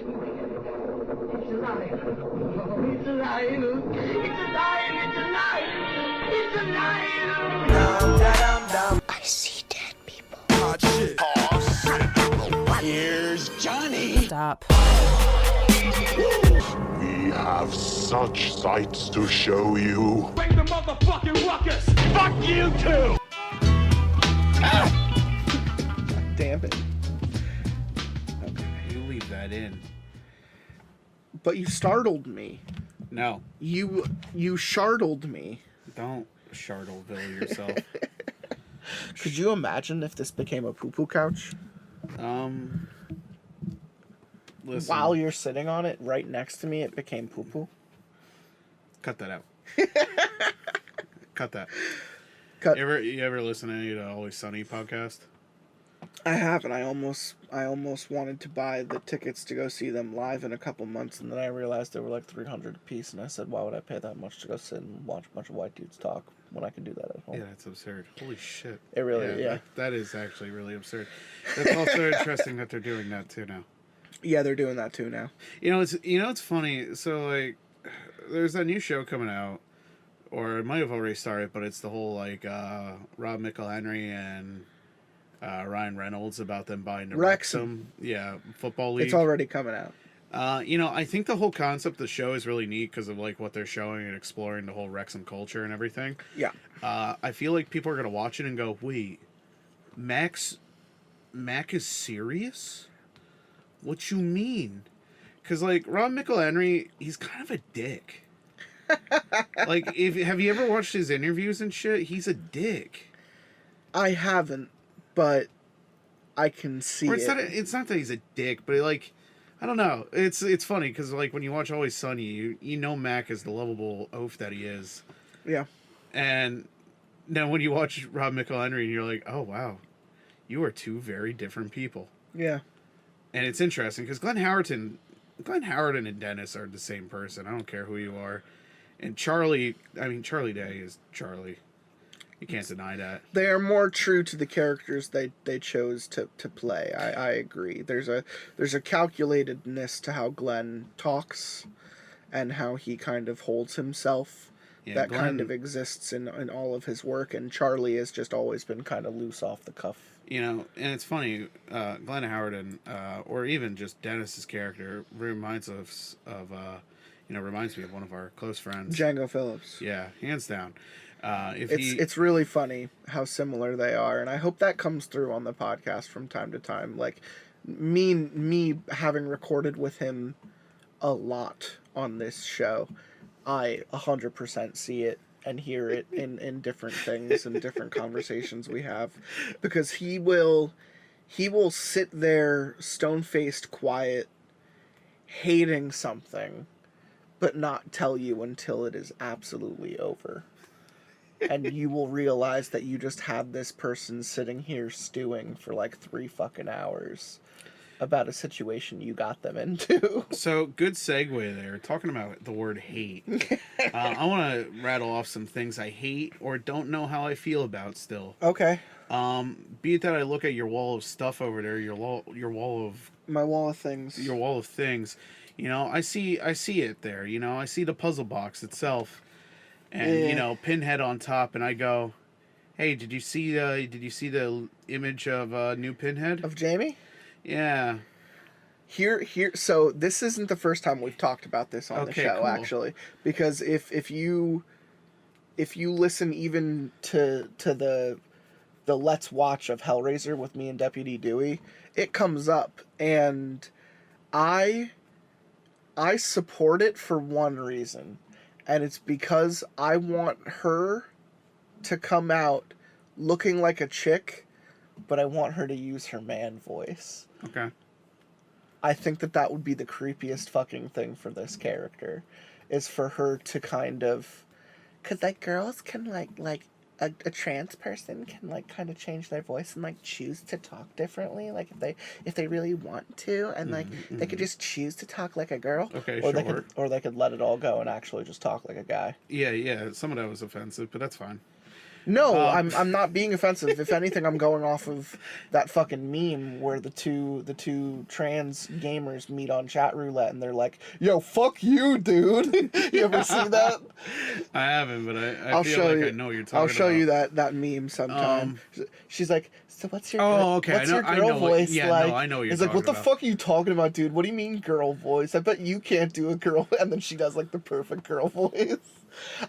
alive. Oh, it's alive. It's alive. It's alive. It's alive. I see dead people. Hot shit. Here's Johnny. Stop. We have such sights to show you. Bring the motherfucking ruckus. Fuck you too! Damn it. You leave that in. But you startled me. No. You shardled me. Don't Shardleville yourself. Could you imagine if this became a poo-poo couch? Listen. While you're sitting on it, right next to me, it became poo-poo. Cut that out. Cut that. Cut. You ever listen to any of the Always Sunny podcast? I have, and I almost wanted to buy the tickets to go see them live in a couple months, and then I realized they were like $300 a piece, and I said, why would I pay that much to go sit and watch a bunch of white dudes talk when I can do that at home? Yeah, that's absurd. Holy shit. It really, yeah. That is actually really absurd. That's also interesting that they're doing that too now. Yeah, they're doing that too now. It's funny. So like, there's that new show coming out, or it might have already started, but it's the whole like Rob McElhenney and Ryan Reynolds about them buying the Wrexham, football league. It's already coming out. I think the whole concept of the show is really neat because of like what they're showing and exploring the whole Wrexham culture and everything. Yeah. I feel like people are gonna watch it and go, "Wait, Mac is serious? What you mean?" Because like Rob McElhenney, he's kind of a dick. Like, have you ever watched his interviews and shit? He's a dick. I haven't, but I can see it. It's not that he's a dick, but like, I don't know. It's funny because like when you watch Always Sunny, you know Mac is the lovable oaf that he is. Yeah. And now when you watch Rob McElhenney, you're like, oh wow, you are two very different people. Yeah. And it's interesting because Glenn Howerton and Dennis are the same person. I don't care who you are. And Charlie Day is Charlie. You can't deny that. They are more true to the characters they chose to play. I agree. There's a calculatedness to how Glenn talks and how he kind of holds himself. Yeah, that Glenn kind of exists in all of his work, and Charlie has just always been kind of loose off the cuff. And it's funny, Glenn Howerton, or even just Dennis's character reminds us of reminds me of one of our close friends, Django Phillips. Yeah, hands down. It's really funny how similar they are, and I hope that comes through on the podcast from time to time. Like me having recorded with him a lot on this show, I 100% see it and hear it in different things and different conversations we have, because he will sit there stone-faced, quiet, hating something, but not tell you until it is absolutely over. And you will realize that you just had this person sitting here stewing for like 3 fucking hours about a situation you got them into. So, good segue there. Talking about the word hate. I want to rattle off some things I hate or don't know how I feel about still. Okay. Be it that I look at your wall of stuff over there, your wall of... My wall of things. Your wall of things. I see it there. I see the puzzle box itself. And, Pinhead on top, and I go, hey, did you see the image of new Pinhead? Of Jamie? Yeah. So this isn't the first time we've talked about this on the show, cool. Actually, because if you listen even to the Let's Watch of Hellraiser with me and Deputy Dewey, it comes up, and I support it for one reason, and it's because I want her to come out looking like a chick, but I want her to use her man voice. Okay. I think that would be the creepiest fucking thing for this character, is for her to kind of... Because, like, girls can, like a trans person can, like, kind of change their voice and, like, choose to talk differently, like, if they really want to, and, like, they could just choose to talk like a girl. Okay, or they could let it all go and actually just talk like a guy. Yeah, some of that was offensive, but that's fine. No, I'm not being offensive. If anything, I'm going off of that fucking meme where the two trans gamers meet on chat roulette and they're like, "Yo, fuck you, dude." You ever see that? I haven't, but I feel like I know what you're talking about. I'll show you that meme sometime. She's like, "So what's your okay? What's your girl voice like?" No, I know what you're He's like, "What the fuck are you talking about, dude? What do you mean girl voice? I bet you can't do a girl." And then she does like the perfect girl voice.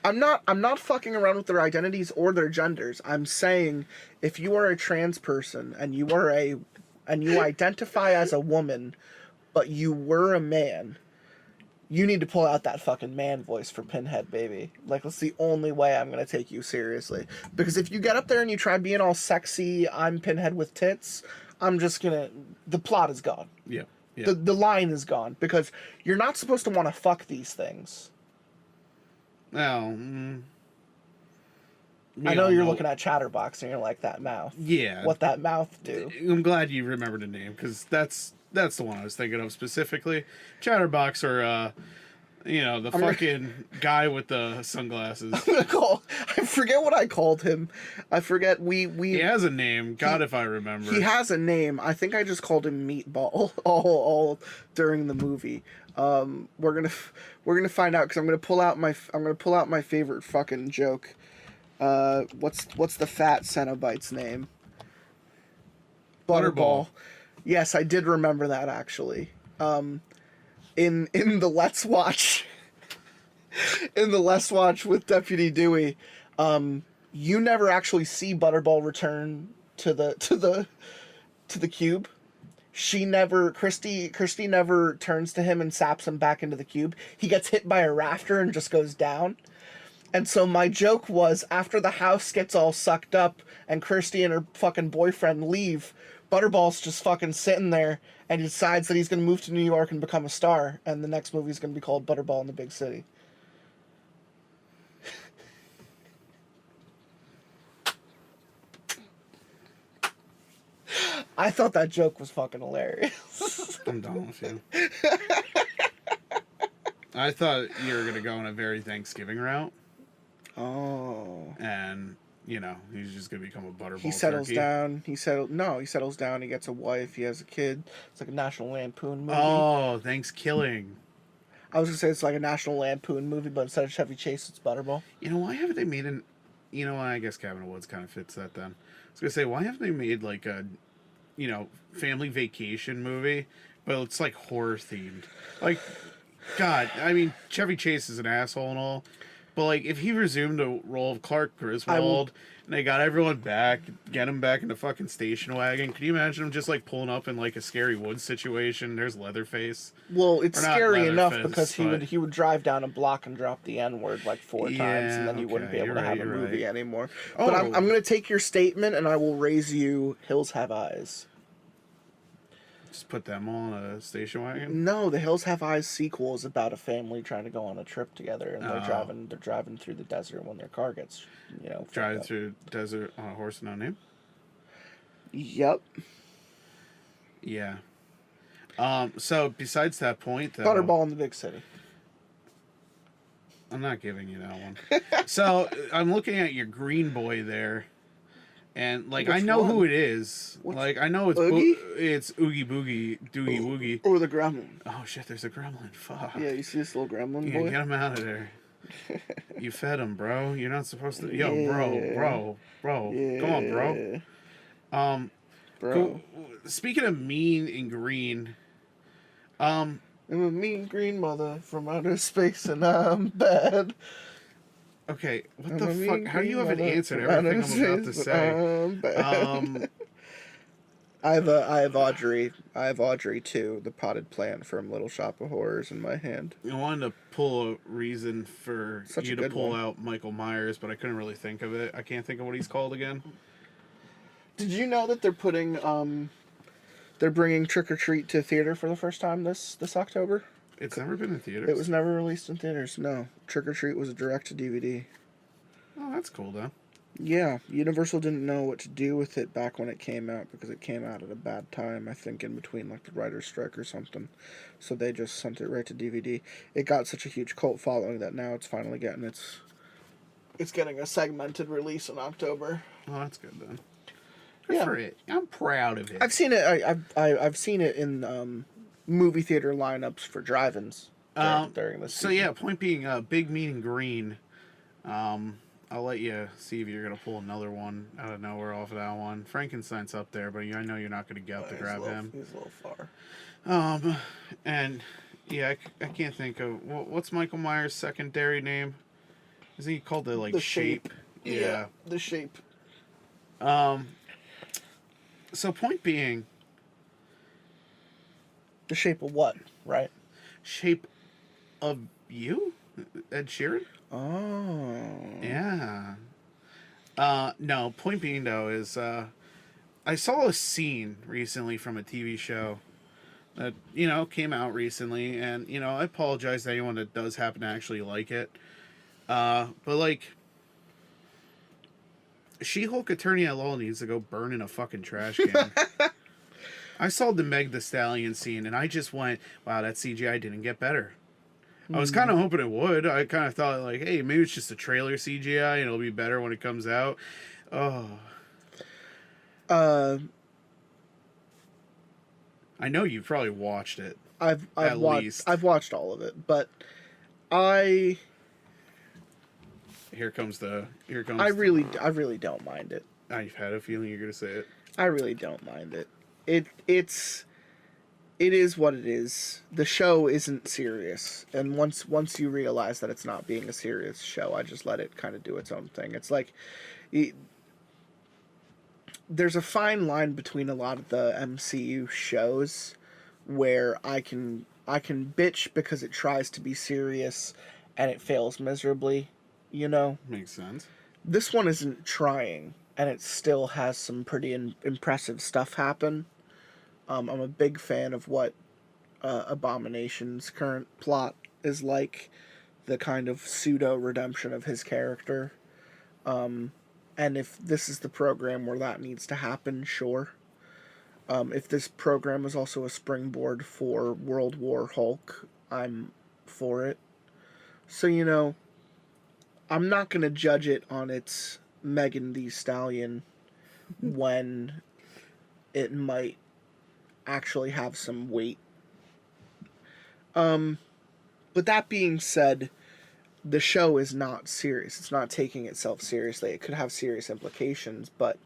I'm not fucking around with their identities or their genders. I'm saying if you are a trans person and you identify as a woman, but you were a man, you need to pull out that fucking man voice for Pinhead, baby. Like, that's the only way I'm gonna take you seriously. Because if you get up there and you try being all sexy, I'm Pinhead with tits, the plot is gone. Yeah. The line is gone because you're not supposed to want to fuck these things. Well, I know you're looking at Chatterbox and you're like, that mouth. Yeah. What that mouth do? I'm glad you remembered the name because that's the one I was thinking of specifically. Chatterbox or the fucking guy with the sunglasses. I forget what I called him. I forget he has a name. God, if I remember. He has a name. I think I just called him Meatball all during the movie. We're gonna find out because I'm gonna pull out my favorite fucking joke. What's the fat Cenobite's name? Butterball. Yes, I did remember that actually. In the Let's Watch, with Deputy Dewey, you never actually see Butterball return to the cube. Christy never turns to him and saps him back into the cube. He gets hit by a rafter and just goes down. And so my joke was, after the house gets all sucked up and Kirsty and her fucking boyfriend leave, Butterball's just fucking sitting there and he decides that he's going to move to New York and become a star. And the next movie is going to be called Butterball in the Big City. I thought that joke was fucking hilarious. I'm done with you. I thought you were going to go on a very Thanksgiving route. Oh. And, he's just going to become a Butterball He settles turkey. down. He settles down. He gets a wife. He has a kid. It's like a National Lampoon movie. Oh, Thanksgiving. I was going to say it's like a National Lampoon movie, but instead of Chevy Chase, it's Butterball. Why haven't they made I guess Cabin in the Woods kind of fits that then. I was going to say, why haven't they made like a, family vacation movie, but it's like horror themed? Like, God, I mean, Chevy Chase is an asshole and all, but like, if he resumed the role of Clark Griswold and they got everyone back, get him back in the fucking station wagon, can you imagine him just like pulling up in like a Scary Woods situation? There's Leatherface. Well, it's scary enough because he would drive down a block and drop the N-word like 4 times, and then you wouldn't be able to have a movie anymore. Oh. But I'm going to take your statement and I will raise you Hills Have Eyes. Just put them all in a station wagon? No, the Hills Have Eyes sequel is about a family trying to go on a trip together, and they're driving through the desert when their car gets, driving through the desert on a horse with no name? Yep. Yeah. So besides that point, though, Butterball in the Big City. I'm not giving you that one. So I'm looking at your green boy there. And, like, I know who it is. Like, I know it's Oogie? It's Oogie Boogie, Doogie Woogie. Or the gremlin. Oh, shit, there's a gremlin. Fuck. Yeah, you see this little gremlin boy? Get him out of there. You fed him, bro. You're not supposed to... Yo, bro. Yeah. Come on, bro. Bro. Speaking of mean and green... I'm a mean green mother from outer space, and I'm bad. Okay, what the fuck? How do you haven't answered everything I'm about to say? I have Audrey too, the potted plant from Little Shop of Horrors in my hand. I wanted to pull a reason for you to pull out Michael Myers, but I couldn't really think of it. I can't think of what he's called again. Did you know that they're bringing Trick or Treat to theater for the first time this October? It's never been in theaters. It was never released in theaters. No, Trick or Treat was a direct to DVD. Oh, that's cool though. Yeah, Universal didn't know what to do with it back when it came out because it came out at a bad time, I think in between like the writer's strike or something. So they just sent it right to DVD. It got such a huge cult following that now it's finally getting its It's getting a segmented release in October. Oh, that's good then. Good for it. I'm proud of it. I've seen it. I've seen it in movie theater lineups for drive-ins during this season. So yeah, point being, Big Mean and Green. I'll let you see if you're gonna pull another one out of nowhere off of that one. Frankenstein's up there, but I know you're not gonna get up to grab him. He's a little far. And yeah, I can't think of what's Michael Myers' secondary name. Isn't he called the Shape? Yeah, The Shape. So point being, The Shape of what? Right. Shape of You, Ed Sheeran. Oh. Yeah. No, point being, though, is I saw a scene recently from a TV show that, came out recently, and, I apologize to anyone that does happen to actually like it. But, She-Hulk Attorney at Law needs to go burn in a fucking trash can. I saw the Meg Thee Stallion scene, and I just went, wow, that CGI didn't get better. I was kind of hoping it would. I kind of thought, hey, maybe it's just a trailer CGI and it'll be better when it comes out. Oh. I know you've probably watched it. I've watched all of it, but I really don't mind it. I've had a feeling you're gonna say it. I really don't mind it. It is what it is. The show isn't serious, and once you realize that it's not being a serious show, I just let it kind of do its own thing. It's like there's a fine line between a lot of the MCU shows where I can bitch because it tries to be serious and it fails miserably, Makes sense. This one isn't trying, and it still has some pretty impressive stuff happen. I'm a big fan of what Abomination's current plot is like, the kind of pseudo-redemption of his character. And if this is the program where that needs to happen, sure. If this program is also a springboard for World War Hulk, I'm for it. So, I'm not going to judge it on its Megan Thee Stallion when it might actually have some weight. But that being said, the show is not serious. It's not taking itself seriously. It could have serious implications, but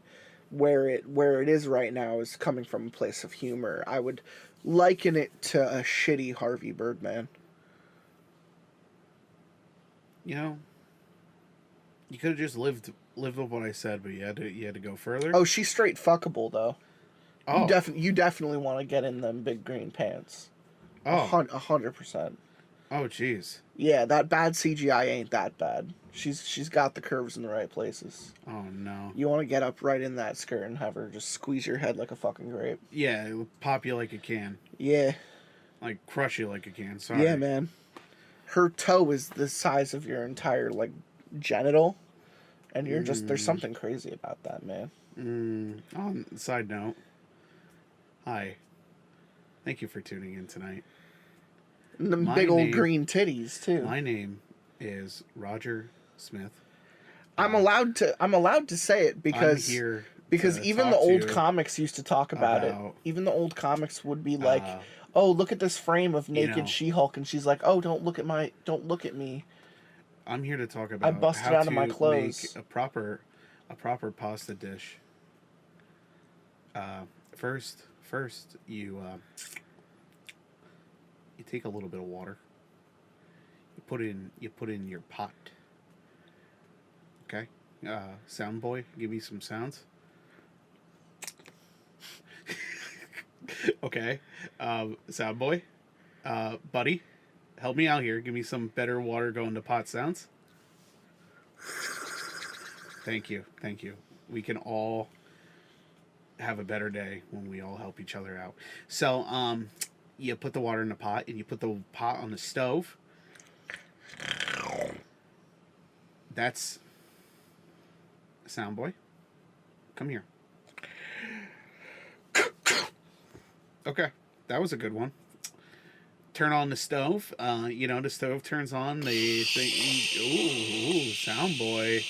where it is right now is coming from a place of humor. I would liken it to a shitty Harvey Birdman. You could have just lived with what I said, but you had to go further. Oh, she's straight fuckable though. Oh. You definitely want to get in them big green pants. Oh. 100%. Oh, jeez. Yeah, that bad CGI ain't that bad. She's got the curves in the right places. Oh, no. You want to get up right in that skirt and have her just squeeze your head like a fucking grape. Yeah, it will pop you like a can. Yeah. Like, crush you like a can, sorry. Yeah, man. Her toe is the size of your entire, genital. And you're just, there's something crazy about that, man. On a side note, hi. Thank you for tuning in tonight. And them big old green titties, too. My name is Roger Smith. I'm allowed to say it because even the old comics used to talk about it. Even the old comics would be like, "Oh, look at this frame of naked She-Hulk," and she's like, "Oh, don't look at me." I'm here to talk about I busted out of my clothes. Make a proper pasta dish. First you take a little bit of water. You put in your pot. Okay? Sound boy, give me some sounds. Okay. Sound boy. Buddy, help me out here. Give me some better water going to pot sounds. Thank you. We can all have a better day when we all help each other out. So, you put the water in the pot and you put the pot on the stove. That's sound boy. Come here. Okay, that was a good one. turn on the stove. The stove turns on. The thing. Ooh, sound boy.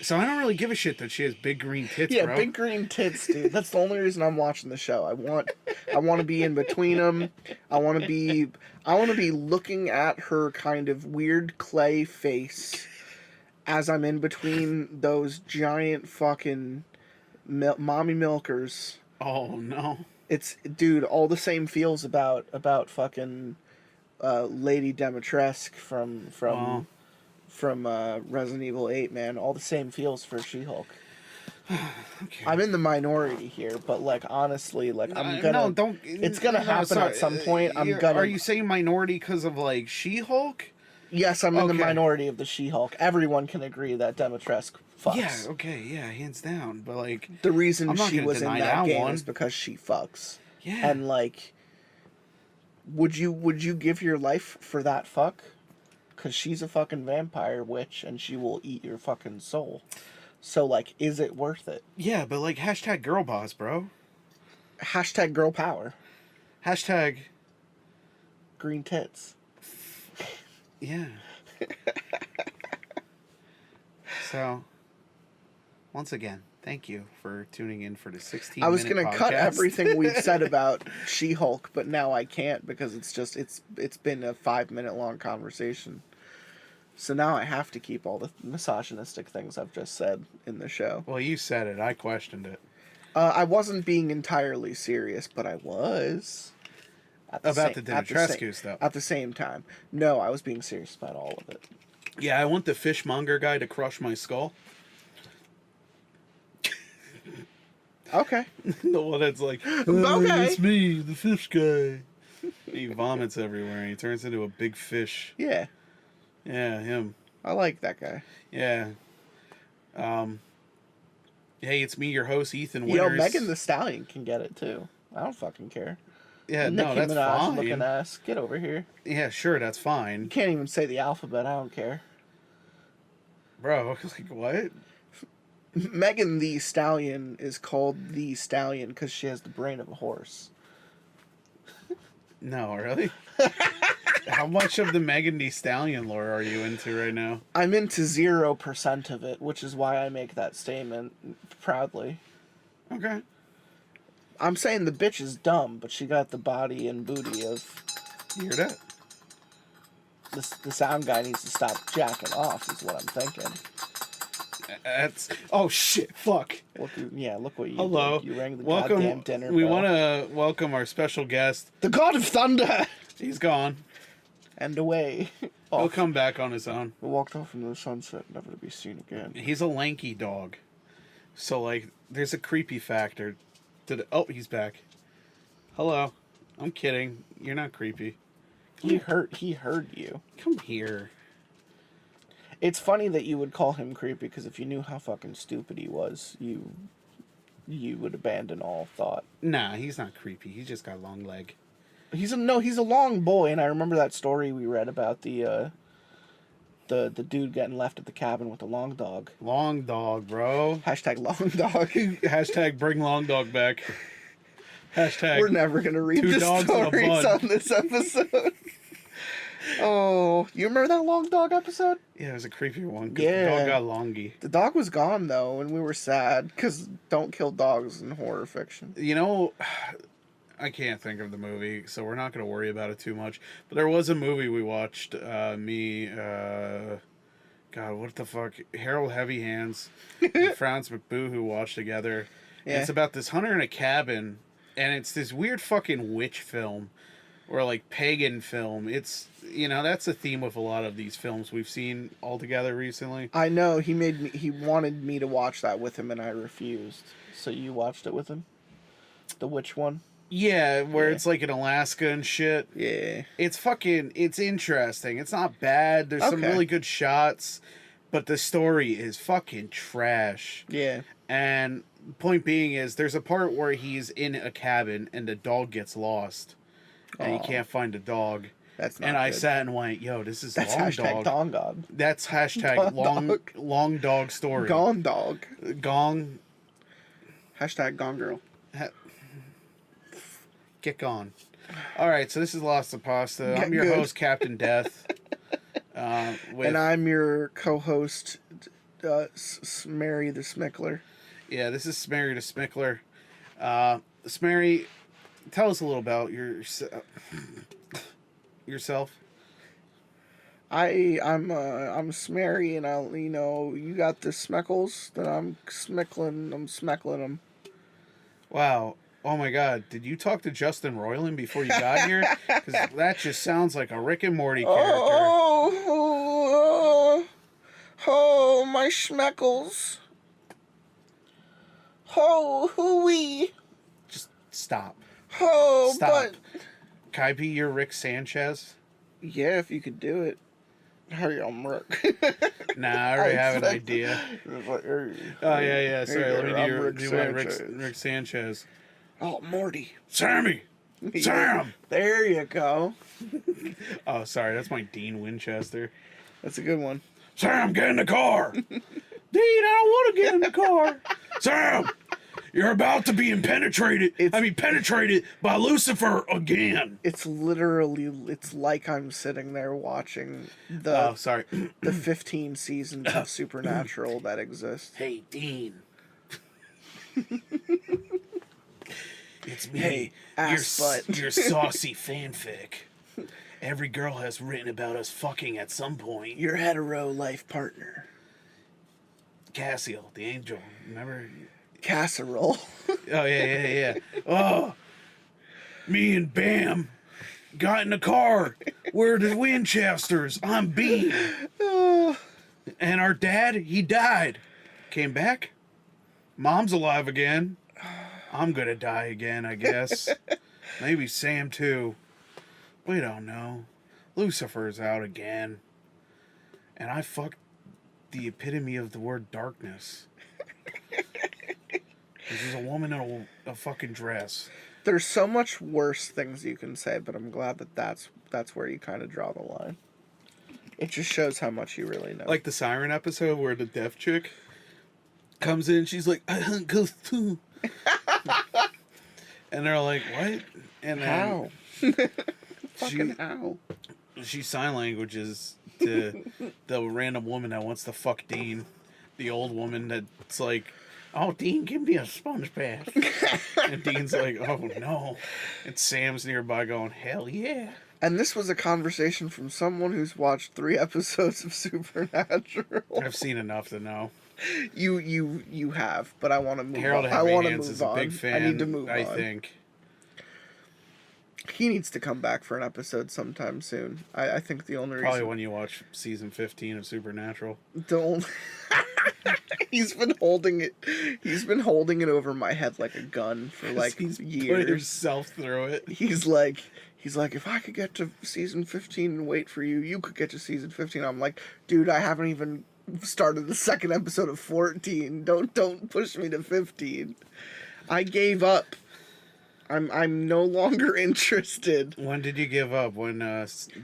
So I don't really give a shit that she has big green tits, yeah, bro. big green tits, dude. That's the only reason I'm watching the show. I want to be in between them. I want to be looking at her kind of weird clay face as I'm in between those giant fucking mommy milkers. Oh no. It's, dude, all the same feels about fucking Lady Dimitrescu from Resident Evil 8, man. All the same feels for She-Hulk. Okay. I'm in the minority here, but like honestly, like I'm gonna. No, don't. It's gonna happen sorry. at some point. Are you saying minority because of like She-Hulk? Yes, I'm in the Okay. minority of the She-Hulk. Everyone can agree that Dimitrescu fucks. Yeah. Okay. Yeah. Hands down. But like, The reason I'm not she gonna was in deny that that game one. is because she fucks. yeah. And like, would you give your life for that fuck? Because she's a fucking vampire witch and she will eat your fucking soul. So like, is it worth it? Yeah, but like hashtag girl boss, bro. Hashtag girl power. Hashtag. Green tits. Yeah. So, once again, thank you for tuning in for the 16 I was going gonna cut everything we've said about She-Hulk, but now I can't because it's been a 5-minute long conversation. So now I have to keep all the misogynistic things I've just said in the show. Well, you said it. I questioned it. I wasn't being entirely serious, but I was. About the Dimitrescu stuff. At the same time. No, I was being serious about all of it. Yeah, I want the fishmonger guy to crush my skull. Okay. The one that's like, Okay. It's me, the fish guy. He vomits everywhere and he turns into a big fish. Yeah. Yeah, him. I like that guy. Yeah. Hey, it's me, your host, Ethan Winters. Megan Thee Stallion can get it too. I don't fucking care. Yeah, Nicki no, that's Minaj looking fine. ass. Get over here. Yeah, sure, that's You fine. can't even say the alphabet. I don't care. Bro, like, what? Megan Thee Stallion is called the Stallion because she has the brain of a horse. No, really? How much of the Megan Thee Stallion lore are you into right now? I'm into 0% of it, which is why I make that statement proudly. Okay. I'm saying the bitch is dumb, but she got the body and booty of... You hear that? The sound guy needs to stop jacking off, is what I'm thinking. That's... Oh, shit. Fuck. Look what you Hello. did. You rang the Welcome. goddamn dinner We bell. want to welcome our special guest. The God of Thunder! He's gone. And away. He'll come back on his own. He walked off into the sunset, never to be seen again. He's a lanky dog. So, like, there's a creepy factor to the... Oh, he's back. Hello. I'm kidding. You're not creepy. He heard you. Come here. It's funny that you would call him creepy, because if you knew how fucking stupid he was, you would abandon all thought. Nah, he's not creepy. He's just got a long leg. He's a long boy, and I remember that story we read about the dude getting left at the cabin with the long dog. Long dog, bro. Hashtag long dog. Hashtag bring long dog back. Hashtag We're never gonna read two the dogs and a stories bun. on this episode. Oh, you remember that long dog episode? Yeah, it was a creepier one. 'Cause Yeah. the dog got longy. The dog was gone though, and we were sad because don't kill dogs in horror fiction. You know, I can't think of the movie, so we're not going to worry about it too much. But there was a movie we watched, God, what the fuck? Harold Heavy Hands and Franz McBoo who watched together. And Yeah. it's about this hunter in a cabin, and it's this weird fucking witch film. Or like pagan film. It's, that's a theme with a lot of these films we've seen all together recently. I know he wanted me to watch that with him, and I refused. So you watched it with him? The witch one? Yeah, where Yeah. it's like in Alaska and shit. Yeah. It's interesting. It's not bad. There's some Okay. really good shots, but the story is fucking trash. Yeah. And point being is there's a part where he's in a cabin and the dog gets lost. And he Aw. can't find the dog. That's not And I good. sat and went, yo, this is That's long hashtag dog. Dong God. That's hashtag Long dog. long dog story. Gone dog. Gong. Hashtag Gone Girl. get going. All right, so this is Lotsa Pasta. I'm your host, Captain Death. And I'm your co-host, Smary the Smickler. Yeah, this is Smary the Smickler. Smary, tell us a little about yourself. I'm Smary, and you got the Smeckles, then I'm smeckling them. Wow. Oh my God! Did you talk to Justin Roiland before you got here? Because that just sounds like a Rick and Morty character. Oh, my schmeckles. Oh, hooey. Just stop. Oh, stop. but... Can I be your Rick Sanchez? Yeah, if you could do it. Hey, I'm Rick. Nah, I already have an idea. Like, hey, yeah. Sorry, hey, let me do my Sanchez. Rick Sanchez. Oh, Morty. Sammy! Sam! There you go. Oh, sorry, that's my Dean Winchester. That's a good one. Sam, get in the car! Dean, I don't want to get in the car! Sam! You're about to be penetrated by Lucifer again. It's like I'm sitting there watching the 15 seasons of Supernatural that exist. Hey, Dean. It's me. Hey, your saucy fanfic. Every girl has written about us fucking at some point. Your hetero life partner. Cassiel, the angel. Remember? Casserole. Oh, yeah. Oh, me and Bam got in the car. We're the Winchesters. I'm Bean. And our dad, he died. Came back. Mom's alive again. I'm gonna die again, I guess. Maybe Sam too. We don't know. Lucifer's out again. And I fucked the epitome of the word darkness. This is a woman in a fucking dress. There's so much worse things you can say, but I'm glad that's where you kind of draw the line. It just shows how much you really know. Like the Siren episode where the deaf chick comes in, she's like, I hunt ghosts too. And they're like, what? And how? Fucking how? She sign languages to the random woman that wants to fuck Dean. The old woman that's like, oh, Dean, give me a sponge bath. And Dean's like, oh, no. And Sam's nearby going, hell yeah. And this was a conversation from someone who's watched 3 episodes of Supernatural. I've seen enough to know. You have, but I want to move Harold on. I want to Hands move is on. a big fan, I need to move I on. think. He needs to come back for an episode sometime soon. I think the only Probably reason... when you watch season 15 of Supernatural. He's been holding it. He's been holding it over my head like a gun for like He's years. put himself through it. He's like, if I could get to season 15 and wait for you, you could get to season 15. I'm like, dude, I haven't even started the 2nd episode of 14. Don't push me to 15. I gave up. I'm no longer interested. When did you give up? When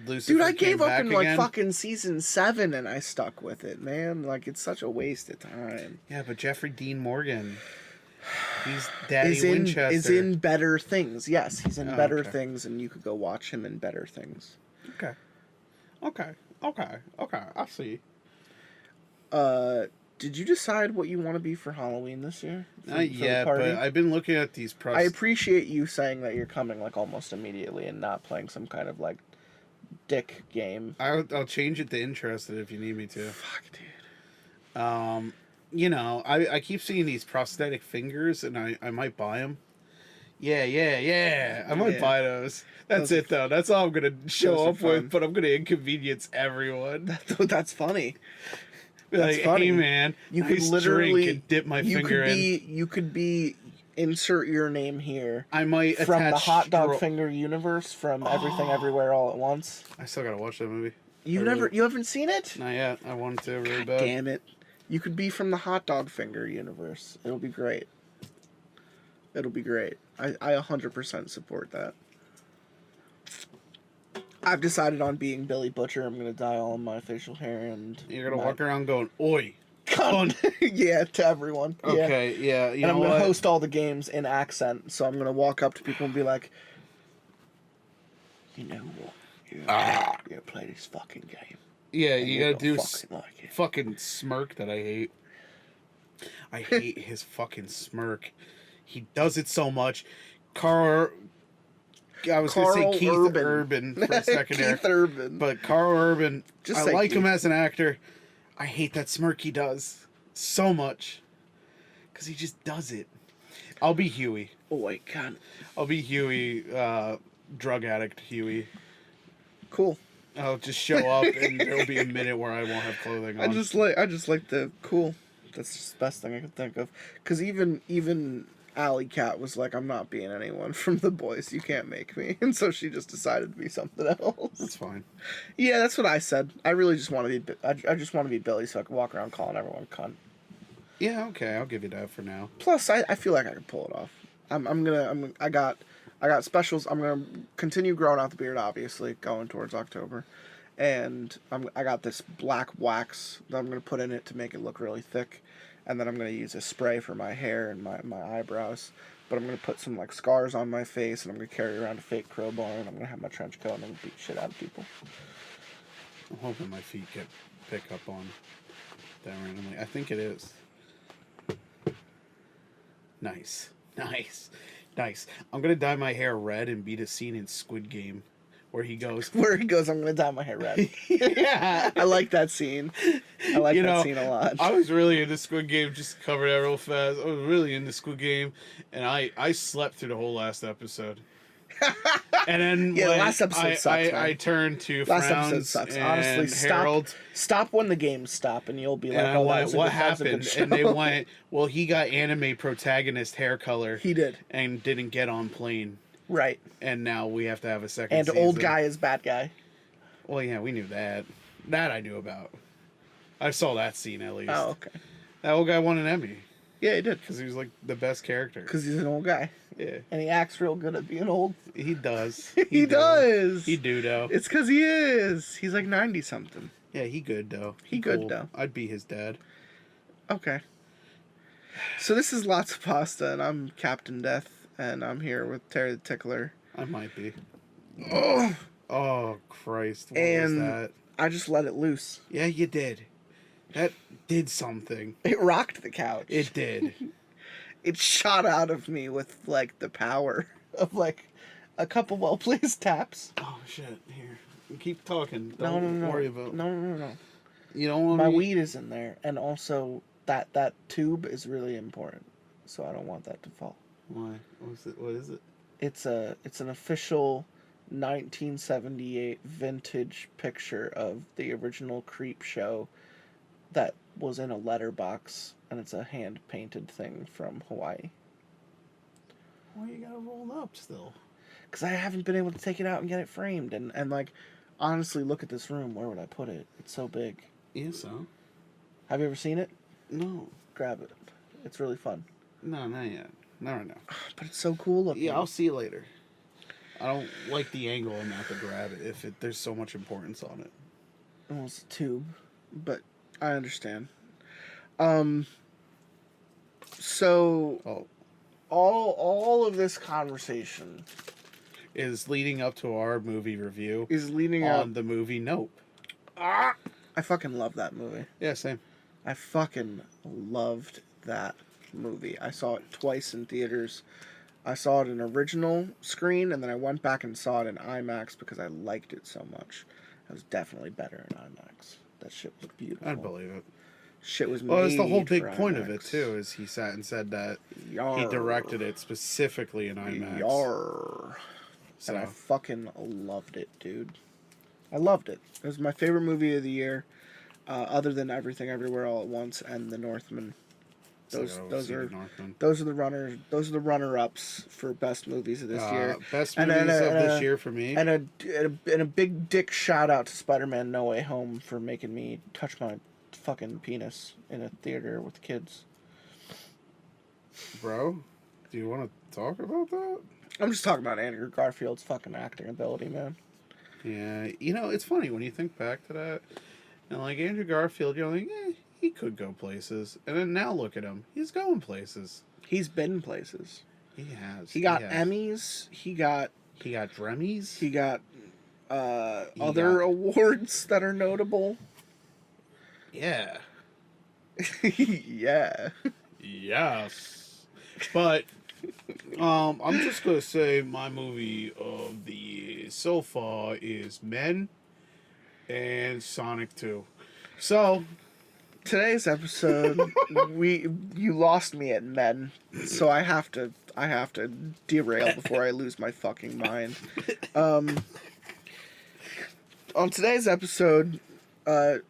Lucifer Dude, I came gave up back in again? like fucking season 7 and I stuck with it, man. Like, it's such a waste of time. Yeah, but Jeffrey Dean Morgan, he's Daddy Winchester. Is in better things. Yes, he's in better okay. things, and you could go watch him in better things. Okay. I see. Did you decide what you want to be for Halloween this year? Not yet, but I've been looking at these I appreciate you saying that you're coming like almost immediately and not playing some kind of like dick game. I'll change it to interested if you need me to. Fuck, dude. You know, I keep seeing these prosthetic fingers, and I might buy them. Yeah. I might buy those. That's it, though. That's all I'm going to show up with, but I'm going to inconvenience everyone. That's funny. Like, That's funny. hey, man, you nice could literally drink and dip my finger in. You could be insert your name here. I might from the attach hot dog finger universe from Everything Everywhere All at Once. I still gotta watch that movie. You haven't seen it? Not yet. I wanted to really bad. Damn it! You could be from the hot dog finger universe. It'll be great. I 100% support that. I've decided on being Billy Butcher. I'm gonna dye all of my facial hair and You're gonna walk around going, "Oi, cunt!" Yeah, to everyone. Okay, yeah. And I'm gonna host all the games in accent. So I'm gonna walk up to people and be like, You know what? You gotta play this fucking game. Yeah, you gotta do fucking like it. fucking smirk that I hate. I hate his fucking smirk. He does it so much. I was going to say Keith Urban for a second there. Keith Urban. But Carl Urban, Just I say like him Keith. as an actor. I hate that smirk he does so much. Because he just does it. I'll be Huey. Oh my god. I'll be Huey, drug addict Huey. Cool. I'll just show up and there'll be a minute where I won't have clothing on. I just like the cool. That's just the best thing I could think of. Because even Alley Cat was like, I'm not being anyone from The Boys. You can't make me. And so she just decided to be something else. That's fine. Yeah, that's what I said. I really just want to be. I just want to be Billy, so I can walk around calling everyone cunt. Yeah, okay, I'll give you that for now. Plus, I feel like I can pull it off. I got specials. I'm gonna continue growing out the beard, obviously, going towards October, and I got this black wax that I'm gonna put in it to make it look really thick, and then I'm gonna use a spray for my hair and my eyebrows. But I'm gonna put some like scars on my face, and I'm gonna carry around a fake crowbar, and I'm gonna have my trench coat, and I'm gonna beat shit out of people. I'm hoping my feet pick up on that randomly. I think it is. Nice. I'm gonna dye my hair red and beat a scene in Squid Game where he goes, I'm gonna dye my hair red. yeah. I like that scene. I like that scene a lot. I was really into Squid Game, just to cover that real fast. I was really into Squid Game, and I slept through the whole last episode. And then Yeah, when the last episode sucks, man. I turned to Last episode Frowns sucks. and Honestly, Harold. stop when the games stop, and you'll be like, And I "Oh, went, what that was a good happened?" show." And they went, well, he got anime protagonist hair color. He did. And didn't get on plane. Right. And now we have to have a second And season. old guy is bad guy. Well, yeah, we knew that. That I knew about. I saw that scene, at least. Oh, okay. That old guy won an Emmy. Yeah, he did. Because he was, like, the best character. Because he's an old guy. Yeah. And he acts real good at being old. He does. He does. He do, though. It's because he is. He's like 90-something. Yeah, he good, though. He good, though. I'd be his dad. Okay. So this is Lots of Pasta, and I'm Captain Death, and I'm here with Terry the Tickler. I might be. Oh! Oh, Christ. What And was that? I just let it loose. Yeah, you did. That did something. It rocked the couch. It did. It shot out of me with, like, the power of, like, a couple well-placed taps. Oh, shit. Here. Keep talking. No. Don't worry about it. No. You don't want My weed is in there, and also that tube is really important, so I don't want that to fall. Why? What is it? It's an official 1978 vintage picture of the original Creep Show that was in a letterbox, and it's a hand-painted thing from Hawaii. Why you gotta roll up still? Because I haven't been able to take it out and get it framed, and like, honestly, look at this room. Where would I put it? It's so big. Yeah, so? Have you ever seen it? No. Grab it. It's really fun. No, not yet. Not right now. But it's so cool looking. Yeah, I'll see you later. I don't like the angle enough to grab it if there's so much importance on it. Well, it's a tube, but I understand. So all of this conversation Is leading up to our movie review is leading on up. the movie Nope. I fucking love that movie. Yeah, same. I fucking loved that movie. I saw it twice in theaters. I saw it in original screen, and then I went back and saw it in IMAX because I liked it so much. It was definitely better in IMAX. That shit was beautiful. I'd believe it. Shit was Well, that's the whole made big for point of IMAX. it, too, is he sat and said that Yarr. he directed it specifically in IMAX. Yarr. So, And I fucking loved it, dude. I loved it. It was my favorite movie of the year, other than Everything Everywhere All at Once and The Northman. Those are the runners. Those are the runner-ups for best movies of this year. Best movies of this year for me. And a big dick shout out to Spider-Man: No Way Home for making me touch my fucking penis in a theater with kids. Bro, do you want to talk about that? I'm just talking about Andrew Garfield's fucking acting ability, man. Yeah, it's funny when you think back to that. And like Andrew Garfield, you're like, he could go places. And then now look at him. He's going places. He's been places. He has. He got Emmys. He got Dremmys. He got Other awards that are notable. Yeah. Yeah. Yes. But I'm just gonna say my movie of the year so far is Men and Sonic 2. So today's episode, you lost me at Men, so I have to derail before I lose my fucking mind. On today's episode, on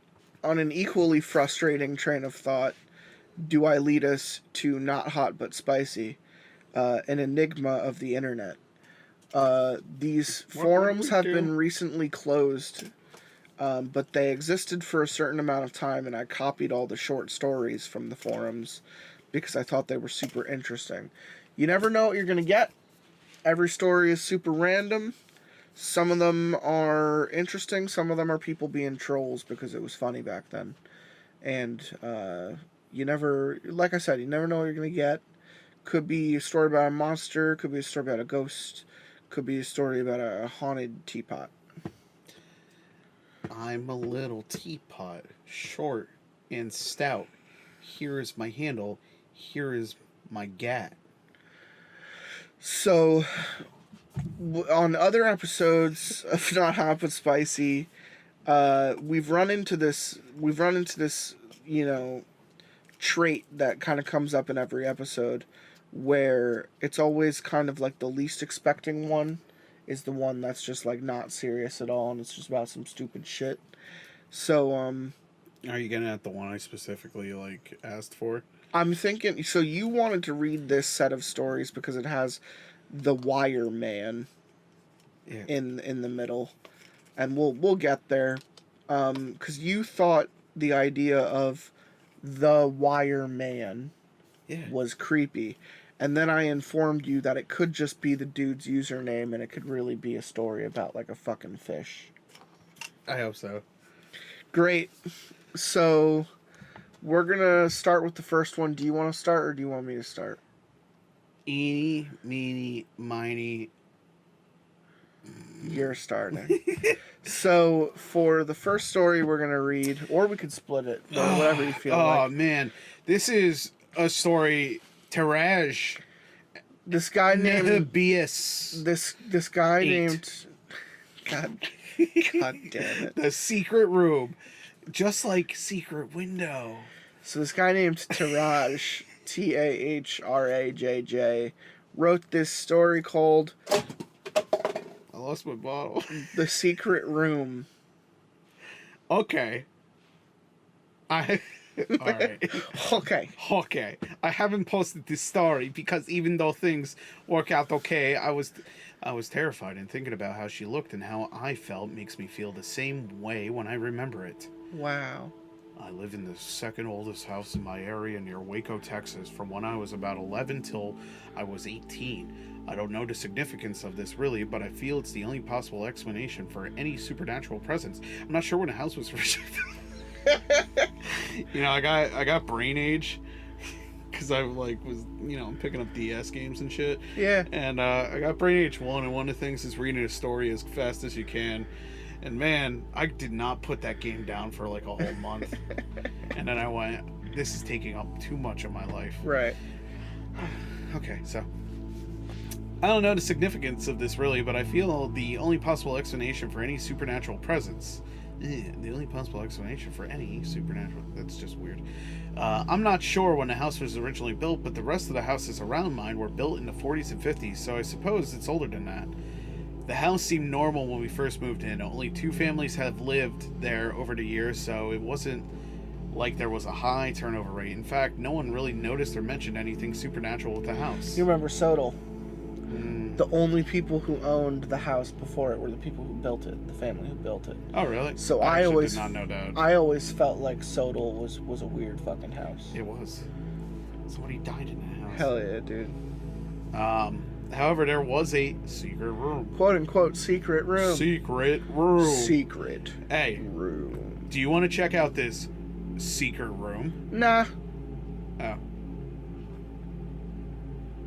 an equally frustrating train of thought, do I lead us to Not Hot But Spicy, an enigma of the internet. These forums have been recently closed, but they existed for a certain amount of time, and I copied all the short stories from the forums because I thought they were super interesting. You never know what you're going to get. Every story is super random. Some of them are interesting. Some of them are people being trolls because it was funny back then. And you never, like I said, you never know what you're going to get. Could be a story about a monster. Could be a story about a ghost. Could be a story about a haunted teapot. I'm a little teapot, short and stout. Here is my handle. Here is my gat. So, on other episodes of Not Hot But Spicy, we've run into this, trait that kind of comes up in every episode, where it's always kind of like the least expecting one is the one that's just like not serious at all, and it's just about some stupid shit. So, are you getting at the one I specifically asked for? I'm thinking. So you wanted to read this set of stories because it has the Wireman in the middle, and we'll get there. Because you thought the idea of the Wireman was creepy. And then I informed you that it could just be the dude's username, and it could really be a story about, a fucking fish. I hope so. Great. So, we're gonna start with the first one. Do you want to start, or do you want me to start? Eeny, meeny, miny. You're starting. So, for the first story we're gonna read, or we could split it, whatever you feel like. Oh, man. This is a story... Tirage. This guy named BS. This guy 8. Named God damn it. The Secret Room. Just like Secret Window. So this guy named Tiraj, Tahrajj, wrote this story called I lost my bottle. The Secret Room. Okay. Alright. Okay. I haven't posted this story because even though things work out okay, I was terrified, and thinking about how she looked and how I felt makes me feel the same way when I remember it. Wow. I live in the second oldest house in my area near Waco, Texas, from when I was about 11 till I was 18. I don't know the significance of this really, but I feel it's the only possible explanation for any supernatural presence. I'm not sure when the house was first. I got brain age because I was picking up DS games and shit. Yeah. And I got brain age 1, and one of the things is reading a story as fast as you can. And man, I did not put that game down for a whole month. And then I went, this is taking up too much of my life. Right. Okay, so I don't know the significance of this really, but I feel the only possible explanation for any supernatural presence. The only possible explanation for any supernatural... That's just weird. I'm not sure when the house was originally built, but the rest of the houses around mine were built in the 40s and 50s, so I suppose it's older than that. The house seemed normal when we first moved in. Only 2 families have lived there over the years, so it wasn't like there was a high turnover rate. In fact, no one really noticed or mentioned anything supernatural with the house. You remember Sodal? The only people who owned the house before it were the people who built it, the family who built it. Oh, really? So I always did not know that. I always felt like Sodal was a weird fucking house. It was. Somebody died in that house. Hell yeah, dude. However, there was a secret room. Quote unquote secret room. Secret room. Secret. Hey. Room. Do you want to check out this secret room? Nah. Oh.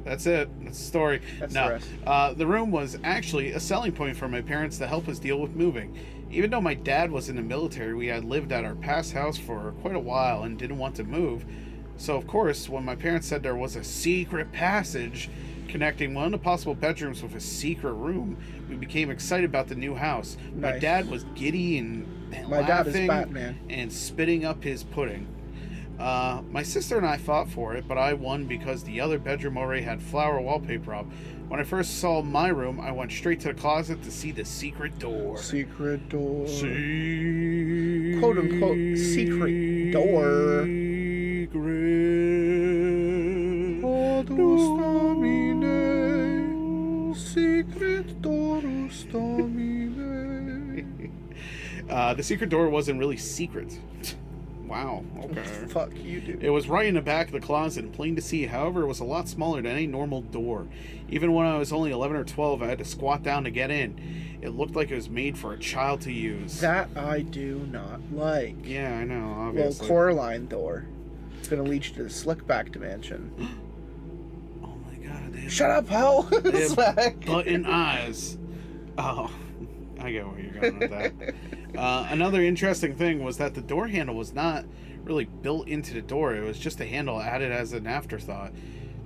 That's it. That's the story. That's no, the rest. the room was actually a selling point for my parents to help us deal with moving. Even though my dad was in the military, we had lived at our past house for quite a while and didn't want to move. So, of course, when my parents said there was a secret passage connecting one of the possible bedrooms with a secret room, we became excited about the new house. Nice. My dad was giddy and My dad is laughing Batman. and spitting up his pudding. My sister and I fought for it, but I won because the other bedroom already had flower wallpaper up. When I first saw my room, I went straight to the closet to see the secret door. Secret door. Secret. Quote unquote secret door. Secret Dorus Domine. The secret door wasn't really secret. Wow, okay. Fuck you, dude. It was right in the back of the closet and plain to see. However, it was a lot smaller than any normal door. Even when I was only 11 or 12, I had to squat down to get in. It looked like it was made for a child to use. That I do not like. Yeah, I know, Well, obviously. Coraline door. It's gonna lead you to the Slickback dimension. Oh my god. They have, Shut up, Ho! they have Smack. button eyes. Oh, I get where you're going with that. Another interesting thing was that the door handle was not really built into the door. It was just a handle added as an afterthought.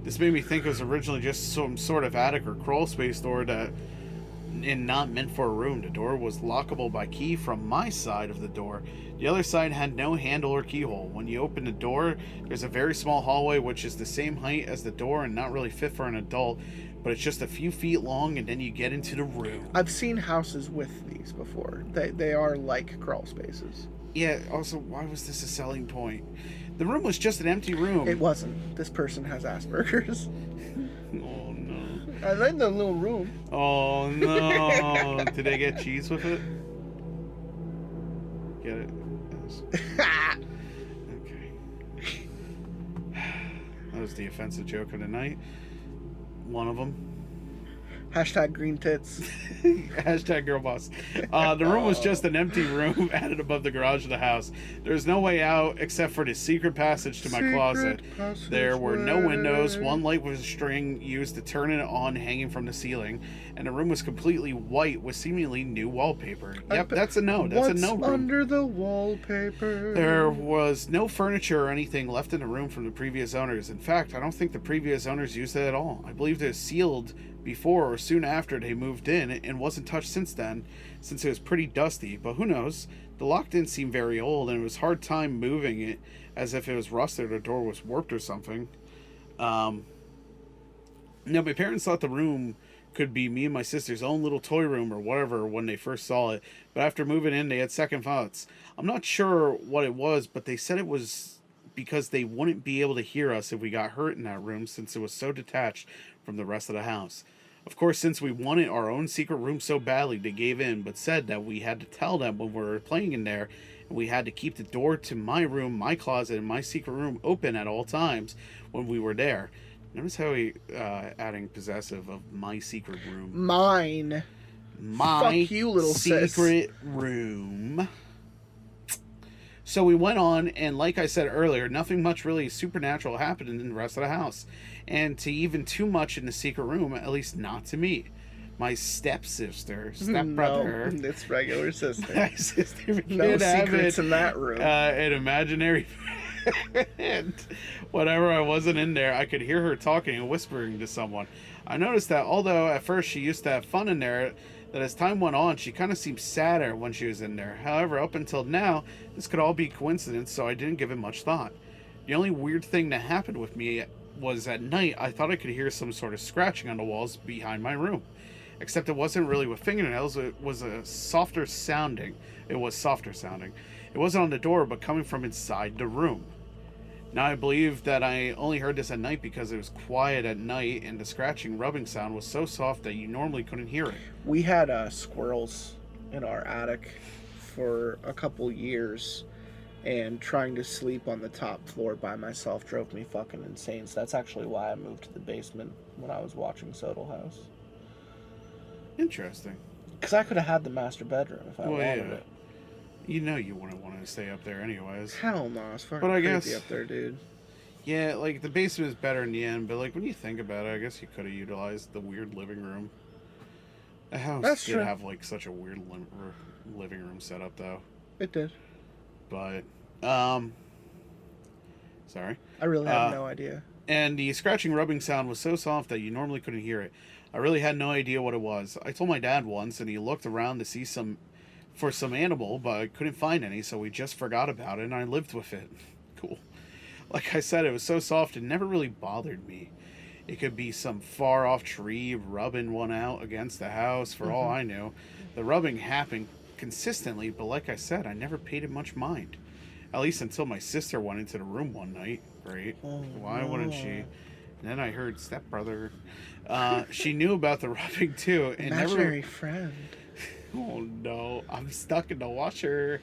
This made me think it was originally just some sort of attic or crawl space door and not meant for a room. The door was lockable by key from my side of the door. The other side had no handle or keyhole. When you open the door, there's a very small hallway which is the same height as the door and not really fit for an adult, but it's just a few feet long, and then you get into the room. I've seen houses with these before. They are like crawl spaces. Yeah, also, why was this a selling point? The room was just an empty room. It wasn't. This person has Asperger's. Oh, no. I like the little room. Oh, no. Did they get cheese with it? Get it? Yes. Okay. That was the offensive joke of the night. One of them. Hashtag green tits. Hashtag girl boss. The room was just an empty room added above the garage of the house. There's no way out except for the secret passage to my closet. There were no windows. One light was a string used to turn it on hanging from the ceiling. And the room was completely white with seemingly new wallpaper. Yep, that's a no. That's a no room. What's under the wallpaper? There was no furniture or anything left in the room from the previous owners. In fact, I don't think the previous owners used it at all. I believe it was sealed before or soon after they moved in and wasn't touched since then, since it was pretty dusty, but who knows. The lock didn't seem very old and it was hard time moving it, as if it was rusted or the door was warped or something. My parents thought the room could be me and my sister's own little toy room or whatever when they first saw it, but after moving in they had second thoughts. I'm not sure what it was, but they said it was because they wouldn't be able to hear us if we got hurt in that room, since it was so detached from the rest of the house. Of course, since we wanted our own secret room so badly, they gave in, but said that we had to tell them when we were playing in there, and we had to keep the door to my room, my closet, and my secret room open at all times when we were there. Notice how he adding possessive of my secret room. Mine. My Fuck you, little secret room. So we went on, and like I said earlier, nothing much really supernatural happened in the rest of the house. And to even too much in the secret room, at least not to me. My stepbrother. No, it's regular sister. My sister No began secrets having, in that room. an imaginary friend. Whenever I wasn't in there, I could hear her talking and whispering to someone. I noticed that although at first she used to have fun in there, that as time went on, she kind of seemed sadder when she was in there. However, up until now, this could all be coincidence, so I didn't give it much thought. The only weird thing that happened with me was at night, I thought I could hear some sort of scratching on the walls behind my room. Except it wasn't really with fingernails, it was softer sounding. It wasn't on the door, but coming from inside the room. Now I believe that I only heard this at night because it was quiet at night and the scratching rubbing sound was so soft that you normally couldn't hear it. We had squirrels in our attic for a couple years, and trying to sleep on the top floor by myself drove me fucking insane. So that's actually why I moved to the basement when I was watching Sodal House. Interesting. Because I could have had the master bedroom if I wanted it. You know you wouldn't want to stay up there anyways. Hell no, it's fucking But I creepy guess up there, dude. Yeah, like, the basement is better in the end, but, like, when you think about it, I guess you could have utilized the weird living room. The house That's did true. have, like, such a weird living room setup, though. It did. But, sorry. I really have no idea. And the scratching rubbing sound was so soft that you normally couldn't hear it. I really had no idea what it was. I told my dad once, and he looked around to see some animal, but I couldn't find any, so we just forgot about it, and I lived with it. Cool. Like I said, it was so soft, it never really bothered me. It could be some far-off tree rubbing one out against the house, for all I knew. The rubbing happened consistently, but like I said, I never paid it much mind. At least until my sister went into the room one night. Great. Why wouldn't she? And then I heard stepbrother. She knew about the rubbing too. And Imaginary friend. Oh no, I'm stuck in the washer.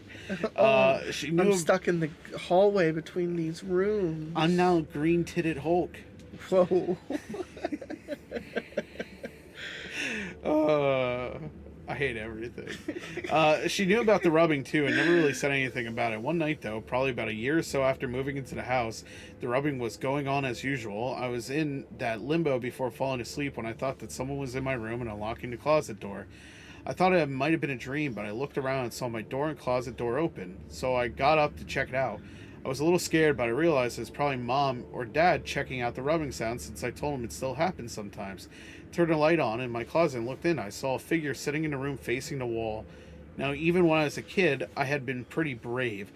She knew I'm stuck in the hallway between these rooms. I'm now green-titted Hulk. Whoa. I hate everything. She knew about the rubbing too and never really said anything about it. One night though, probably about a year or so after moving into the house, the rubbing was going on as usual. I was in that limbo before falling asleep when I thought that someone was in my room and unlocking the closet door. I thought it might have been a dream, but I looked around and saw my door and closet door open, so I got up to check it out. I was a little scared, but I realized it's probably mom or dad checking out the rubbing sound since I told them it still happens sometimes. Turned a light on in my closet and looked in. I saw a figure sitting in the room facing the wall. Now, even when I was a kid, I had been pretty brave.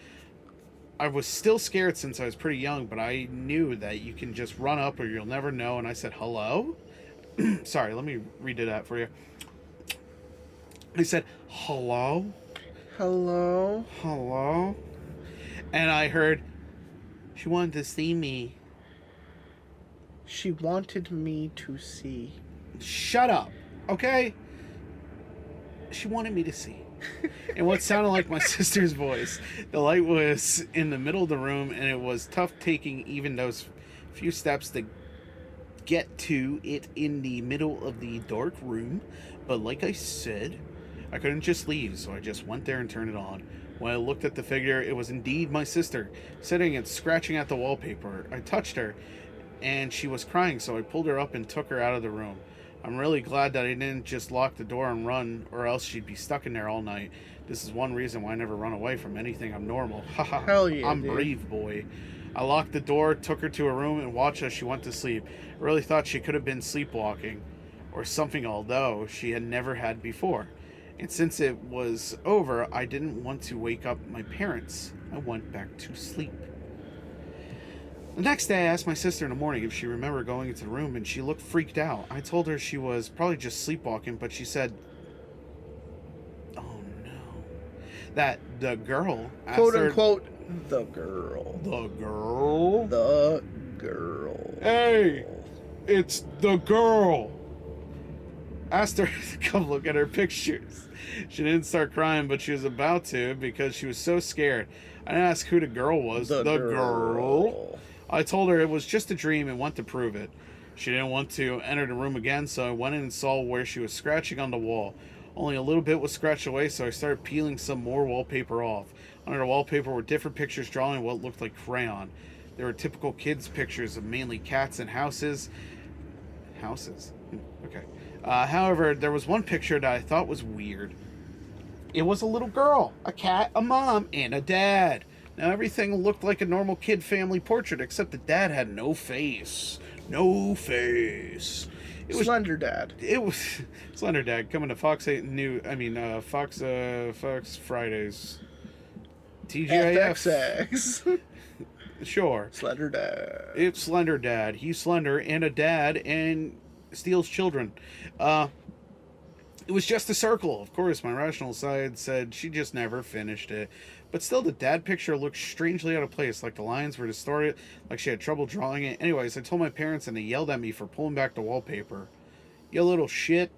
I was still scared since I was pretty young, but I knew that you can just run up or you'll never know, and I said, hello? Sorry, let me redo that for you. I said, hello? Hello? Hello? And I heard, she wanted to see me. She wanted me to see. Shut up, okay? She wanted me to see. And what sounded like my sister's voice. The light was in the middle of the room, and it was tough taking even those few steps to get to it in the middle of the dark room. But like I said, I couldn't just leave, so I just went there and turned it on. When I looked at the figure, it was indeed my sister, sitting and scratching at the wallpaper. I touched her, and she was crying, so I pulled her up and took her out of the room. I'm really glad that I didn't just lock the door and run, or else she'd be stuck in there all night. This is one reason why I never run away from anything abnormal. Haha, Hell yeah, I'm dude. brave, boy. I locked the door, took her to her room, and watched as she went to sleep. I really thought she could have been sleepwalking, or something, although she had never had before. And since it was over, I didn't want to wake up my parents. I went back to sleep. The next day, I asked my sister in the morning if she remembered going into the room, and she looked freaked out. I told her she was probably just sleepwalking, but she said, oh no, that the girl, Quote unquote, the girl. The girl? The girl. Hey, it's the girl. Asked her to come look at her pictures. She didn't start crying, but she was about to because she was so scared. I didn't ask who the girl was. The girl. I told her it was just a dream and went to prove it. She didn't want to enter the room again, so I went in and saw where she was scratching on the wall. Only a little bit was scratched away, so I started peeling some more wallpaper off. Under the wallpaper were different pictures drawn in what looked like crayon. There were typical kids' pictures of mainly cats and houses. Houses? Okay. However, there was one picture that I thought was weird. It was a little girl, a cat, a mom, and a dad. Now, everything looked like a normal kid family portrait, except the dad had no face. No face. It was Slender Dad. It was Slender Dad coming to Fox Fox Fridays. TGIF. FXX. Sure. Slender Dad. It's Slender Dad. He's slender and a dad and steals children. It was just a circle. Of course, my rational side said she just never finished it. But still, the dad picture looked strangely out of place, like the lines were distorted, like she had trouble drawing it. Anyways, I told my parents and they yelled at me for pulling back the wallpaper. You little shit.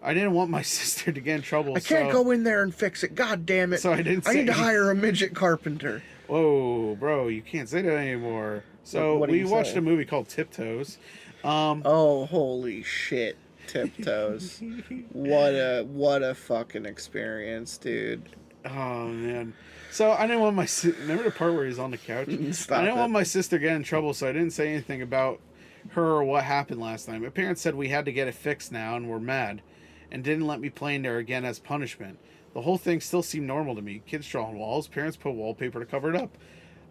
I didn't want my sister to get in trouble. I can't go in there and fix it. God damn it. So I didn't I need to say- hire a midget carpenter. Whoa, bro, you can't say that anymore. So What do we you watched say? a movie called Tiptoes. Oh, holy shit. Tiptoes. What a fucking experience, dude. Oh, man. So I didn't want my... Remember the part where he's on the couch? I didn't want my sister to get in trouble, so I didn't say anything about her or what happened last night. My parents said we had to get it fixed now and were mad and didn't let me play in there again as punishment. The whole thing still seemed normal to me. Kids draw on walls, parents put wallpaper to cover it up.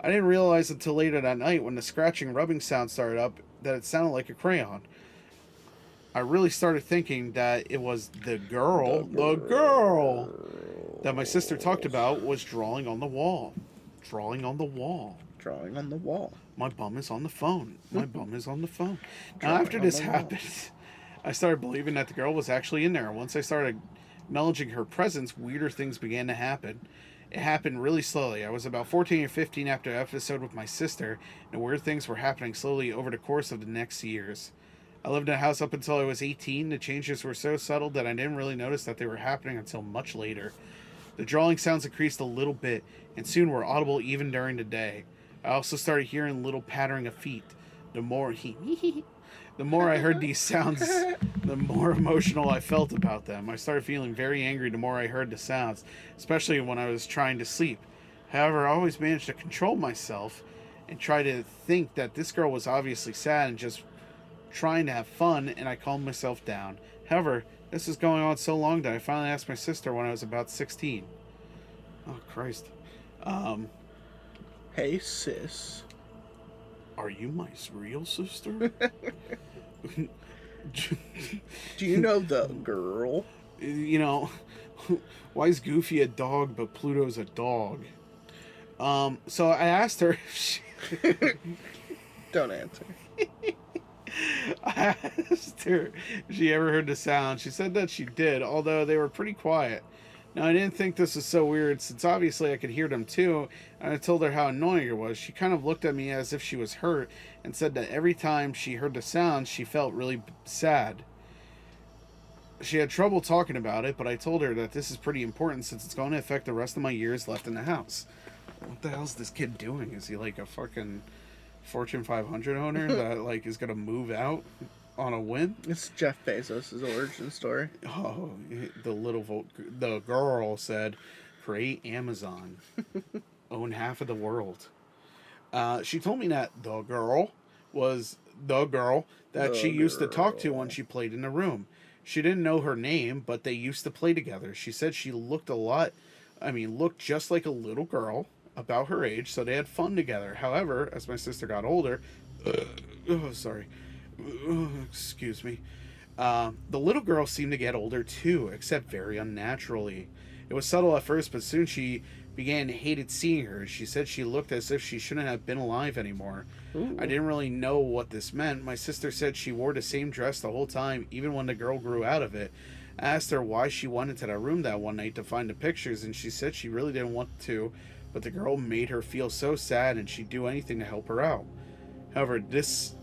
I didn't realize until later that night when the scratching rubbing sound started up that it sounded like a crayon. I really started thinking that it was the girl that my sister talked about was drawing on the wall. Drawing on the wall. Drawing on the wall. My bum is on the phone. My bum is on the phone. Now, after this happened, I started believing that the girl was actually in there. Once I started acknowledging her presence, weirder things began to happen. It happened really slowly. I was about 14 or 15 after an episode with my sister, and weird things were happening slowly over the course of the next years. I lived in a house up until I was 18. The changes were so subtle that I didn't really notice that they were happening until much later. The drawling sounds increased a little bit, and soon were audible even during the day. I also started hearing little pattering of feet. The more I heard these sounds, the more emotional I felt about them. I started feeling very angry the more I heard the sounds, especially when I was trying to sleep. However, I always managed to control myself and try to think that this girl was obviously sad and just trying to have fun, and I calmed myself down. However, this was going on so long that I finally asked my sister when I was about 16. Oh, Christ. Hey, sis. Are you my real sister? Do you know the girl? You know, why is Goofy a dog but Pluto's a dog? So I asked her if she... Don't answer. I asked her if she ever heard the sound. She said that she did, although they were pretty quiet. Now, I didn't think this was so weird, since obviously I could hear them too, and I told her how annoying it was. She kind of looked at me as if she was hurt, and said that every time she heard the sound, she felt really sad. She had trouble talking about it, but I told her that this is pretty important since it's going to affect the rest of my years left in the house. What the hell's this kid doing? Is he like a fucking Fortune 500 owner that like is going to move out on a whim? It's Jeff Bezos' origin story. Oh, the girl said, create Amazon. Own half of the world. She told me that the girl was the girl that she used to talk to when she played in the room. She didn't know her name, but they used to play together. She said she looked just like a little girl, about her age, so they had fun together. However, as my sister got older, excuse me, the little girl seemed to get older too, except very unnaturally. It was subtle at first, but soon she began hated seeing her. She said she looked as if she shouldn't have been alive anymore. Ooh. I didn't really know what this meant. My sister said she wore the same dress the whole time, even when the girl grew out of it. I asked her why she went into that room that one night to find the pictures, and she said she really didn't want to, but the girl made her feel so sad and she'd do anything to help her out. However, this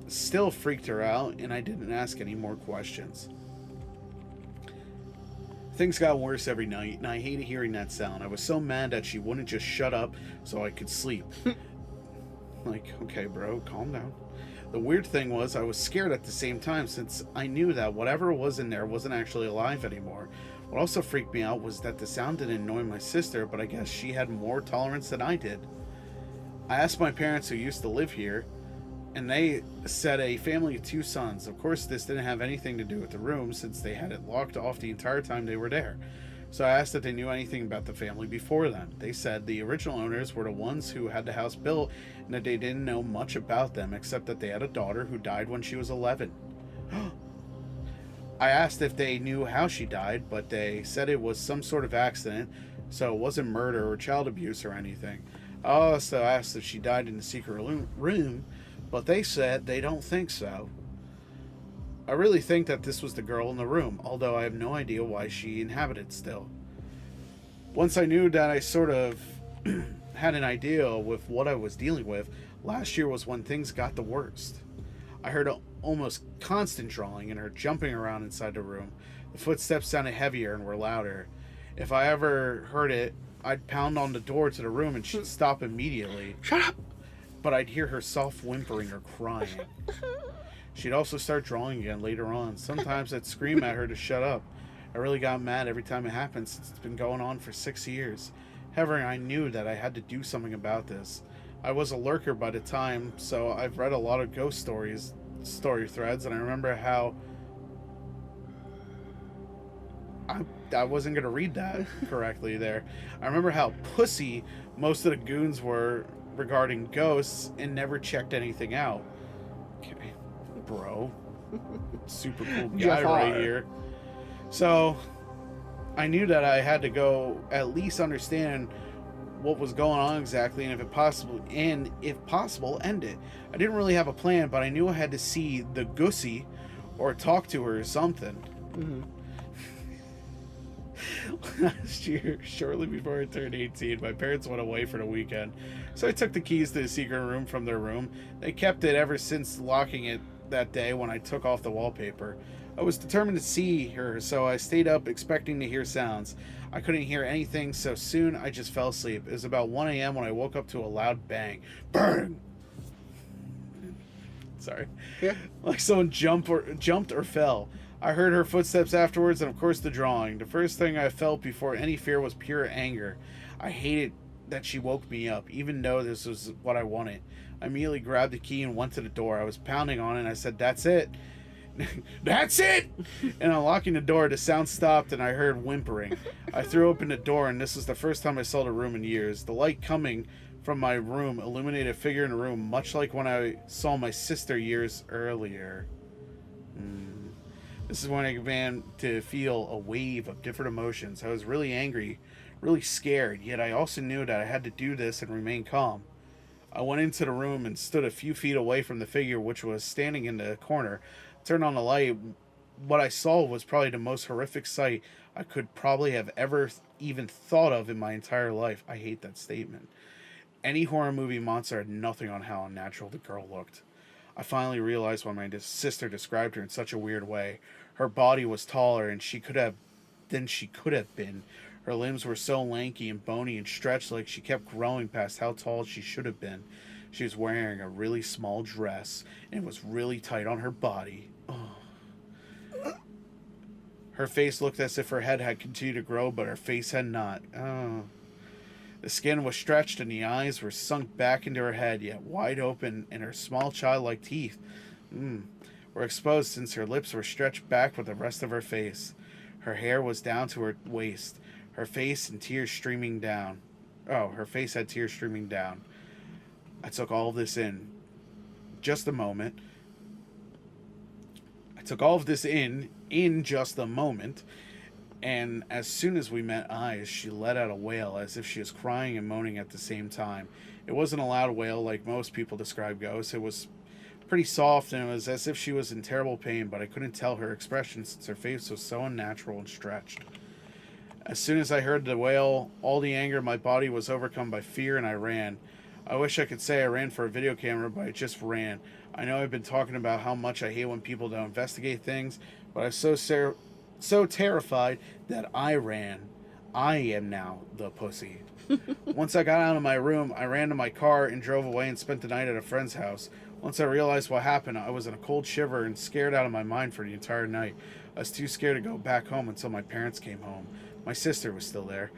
still freaked her out, and I didn't ask any more questions. Things got worse every night, and I hated hearing that sound. I was so mad that she wouldn't just shut up so I could sleep. Like, okay, bro, calm down. The weird thing was I was scared at the same time, since I knew that whatever was in there wasn't actually alive anymore. What also freaked me out was that the sound didn't annoy my sister, but I guess she had more tolerance than I did. I asked my parents who used to live here, and they said a family of 2 sons. Of course, this didn't have anything to do with the room, since they had it locked off the entire time they were there. So I asked if they knew anything about the family before then. They said the original owners were the ones who had the house built, and that they didn't know much about them, except that they had a daughter who died when she was 11. I asked if they knew how she died, but they said it was some sort of accident, so it wasn't murder or child abuse or anything. I also asked if she died in the secret room, but they said they don't think so. I really think that this was the girl in the room, although I have no idea why she inhabited still. Once I knew that I sort of had an idea with what I was dealing with, last year was when things got the worst. I heard almost constant drawing and her jumping around inside the room. The footsteps sounded heavier and were louder. If I ever heard it, I'd pound on the door to the room and she'd stop immediately. Shut up! But I'd hear her soft whimpering or crying. She'd also start drawing again later on. Sometimes I'd scream at her to shut up. I really got mad every time it happened since it's been going on for 6 years. However, I knew that I had to do something about this. I was a lurker by the time, so I've read a lot of ghost story threads, and I remember how... I wasn't going to read that correctly there. I remember how pussy most of the goons were regarding ghosts and never checked anything out. Okay, bro. Super cool guy right here. So, I knew that I had to go at least understand what was going on exactly, and if possible, end it. I didn't really have a plan, but I knew I had to see the gussy or talk to her or something. Mm-hmm. Last year, shortly before I turned 18, my parents went away for the weekend, so I took the keys to the secret room from their room. They kept it ever since locking it that day when I took off the wallpaper. I was determined to see her, so I stayed up expecting to hear sounds. I couldn't hear anything, so soon I just fell asleep. It was about 1 a.m. when I woke up to a loud bang. Bang! Sorry. Yeah. Like someone jumped or fell. I heard her footsteps afterwards, and of course the drawing. The first thing I felt before any fear was pure anger. I hated that she woke me up, even though this was what I wanted. I immediately grabbed the key and went to the door. I was pounding on it, and I said, "That's it." "That's it!" And unlocking the door, the sound stopped, and I heard whimpering. I threw open the door, and this was the first time I saw the room in years. The light coming from my room illuminated a figure in the room, much like when I saw my sister years earlier. This is when I began to feel a wave of different emotions. I was really angry, really scared, yet I also knew that I had to do this and remain calm. I went into the room and stood a few feet away from the figure, which was standing in the corner. Turned on the light. What I saw was probably the most horrific sight I could probably have ever even thought of in my entire life. I hate that statement. Any horror movie monster had nothing on how unnatural the girl looked. I finally realized why my sister described her in such a weird way. Her body was taller than she could have been. Her limbs were so lanky and bony and stretched like she kept growing past how tall she should have been. She was wearing a really small dress and it was really tight on her body. Oh. Her face looked as if her head had continued to grow, but her face had not. Oh. The skin was stretched and the eyes were sunk back into her head, yet wide open, and her small childlike teeth were exposed since her lips were stretched back with the rest of her face. Her hair was down to her waist. Her face had tears streaming down. I took all of this in. Just a moment. Just a moment. And as soon as we met eyes, she let out a wail as if she was crying and moaning at the same time. It wasn't a loud wail like most people describe ghosts. It was pretty soft, and it was as if she was in terrible pain, but I couldn't tell her expression since her face was so unnatural and stretched. As soon as I heard the wail, all the anger in my body was overcome by fear, and I ran. I wish I could say I ran for a video camera, but I just ran. I know I've been talking about how much I hate when people don't investigate things, but I was so terrified that I ran. I am now the pussy. Once I got out of my room, I ran to my car and drove away and spent the night at a friend's house. Once I realized what happened, I was in a cold shiver and scared out of my mind for the entire night. I was too scared to go back home until my parents came home. My sister was still there.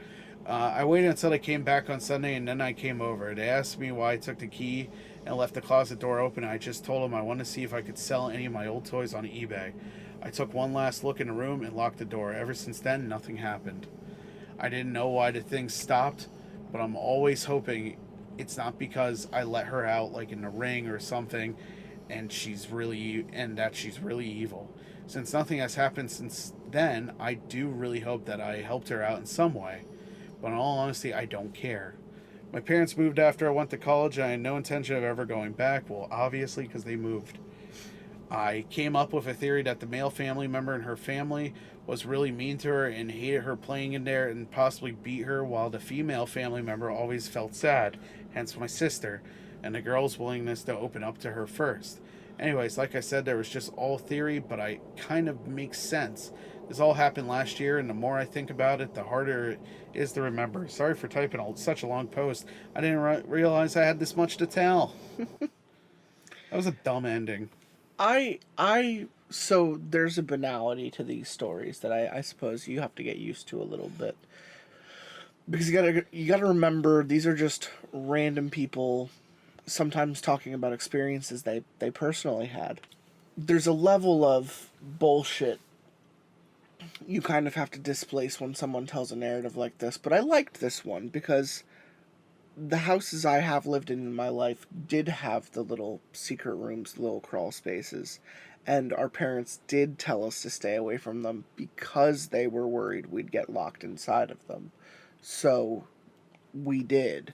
I waited until they came back on Sunday, and then I came over. They asked me why I took the key and left the closet door open. I just told them I wanted to see if I could sell any of my old toys on eBay. I took one last look in the room and locked the door. Ever since then, nothing happened. I didn't know why the thing stopped, but I'm always hoping it's not because I let her out like in the ring or something and that she's really evil. Since nothing has happened since then, I do really hope that I helped her out in some way. But in all honesty, I don't care. My parents moved after I went to college, and I had no intention of ever going back. Well, obviously, because they moved. I came up with a theory that the male family member in her family was really mean to her and hated her playing in there and possibly beat her, while the female family member always felt sad, hence my sister, and the girl's willingness to open up to her first. Anyways, like I said, there was just all theory, but I kind of makes sense. This all happened last year, and the more I think about it, the harder it is to remember. Sorry for typing such a long post. I didn't realize I had this much to tell. That was a dumb ending. I So there's a banality to these stories that I suppose you have to get used to a little bit. Because you gotta remember, these are just random people sometimes talking about experiences they personally had. There's a level of bullshit you kind of have to displace when someone tells a narrative like this, but I liked this one because the houses I have lived in my life did have the little secret rooms, the little crawl spaces, and our parents did tell us to stay away from them because they were worried we'd get locked inside of them. So we did.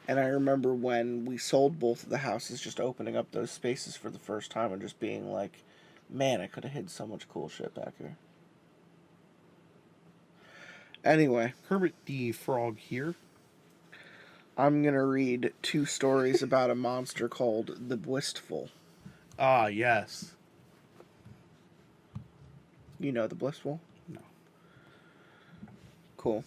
And I remember when we sold both of the houses, just opening up those spaces for the first time and just being like, man, I could have hid so much cool shit back here. Anyway. Kermit the Frog here. I'm going to read 2 stories about a monster called the Bwystfel. Ah, yes. You know the Bwystfel? No. Cool.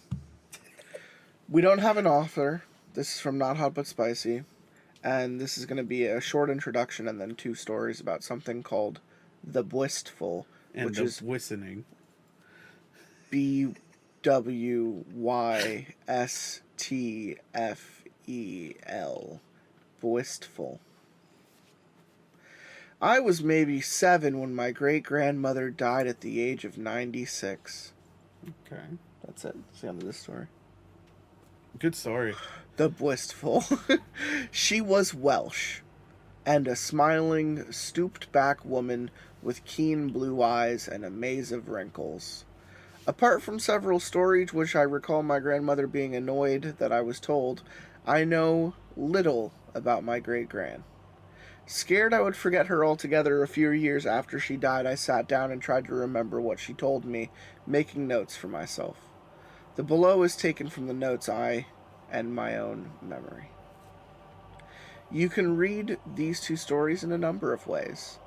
We don't have an author. This is from Not Hot But Spicy. And this is going to be a short introduction and then 2 stories about something called the Bwystfel. And which the is whistling. Bwystfel. Bwystfel. I was maybe 7 when my great-grandmother died at the age of 96. Okay. That's it. That's the end of this story. Good story. The Bwystfel. She was Welsh, and a smiling, stooped-back woman with keen blue eyes and a maze of wrinkles. Apart from several stories which I recall my grandmother being annoyed that I was told, I know little about my great-gran. Scared I would forget her altogether a few years after she died, I sat down and tried to remember what she told me, making notes for myself. The below is taken from the notes I and my own memory. You can read these 2 stories in a number of ways.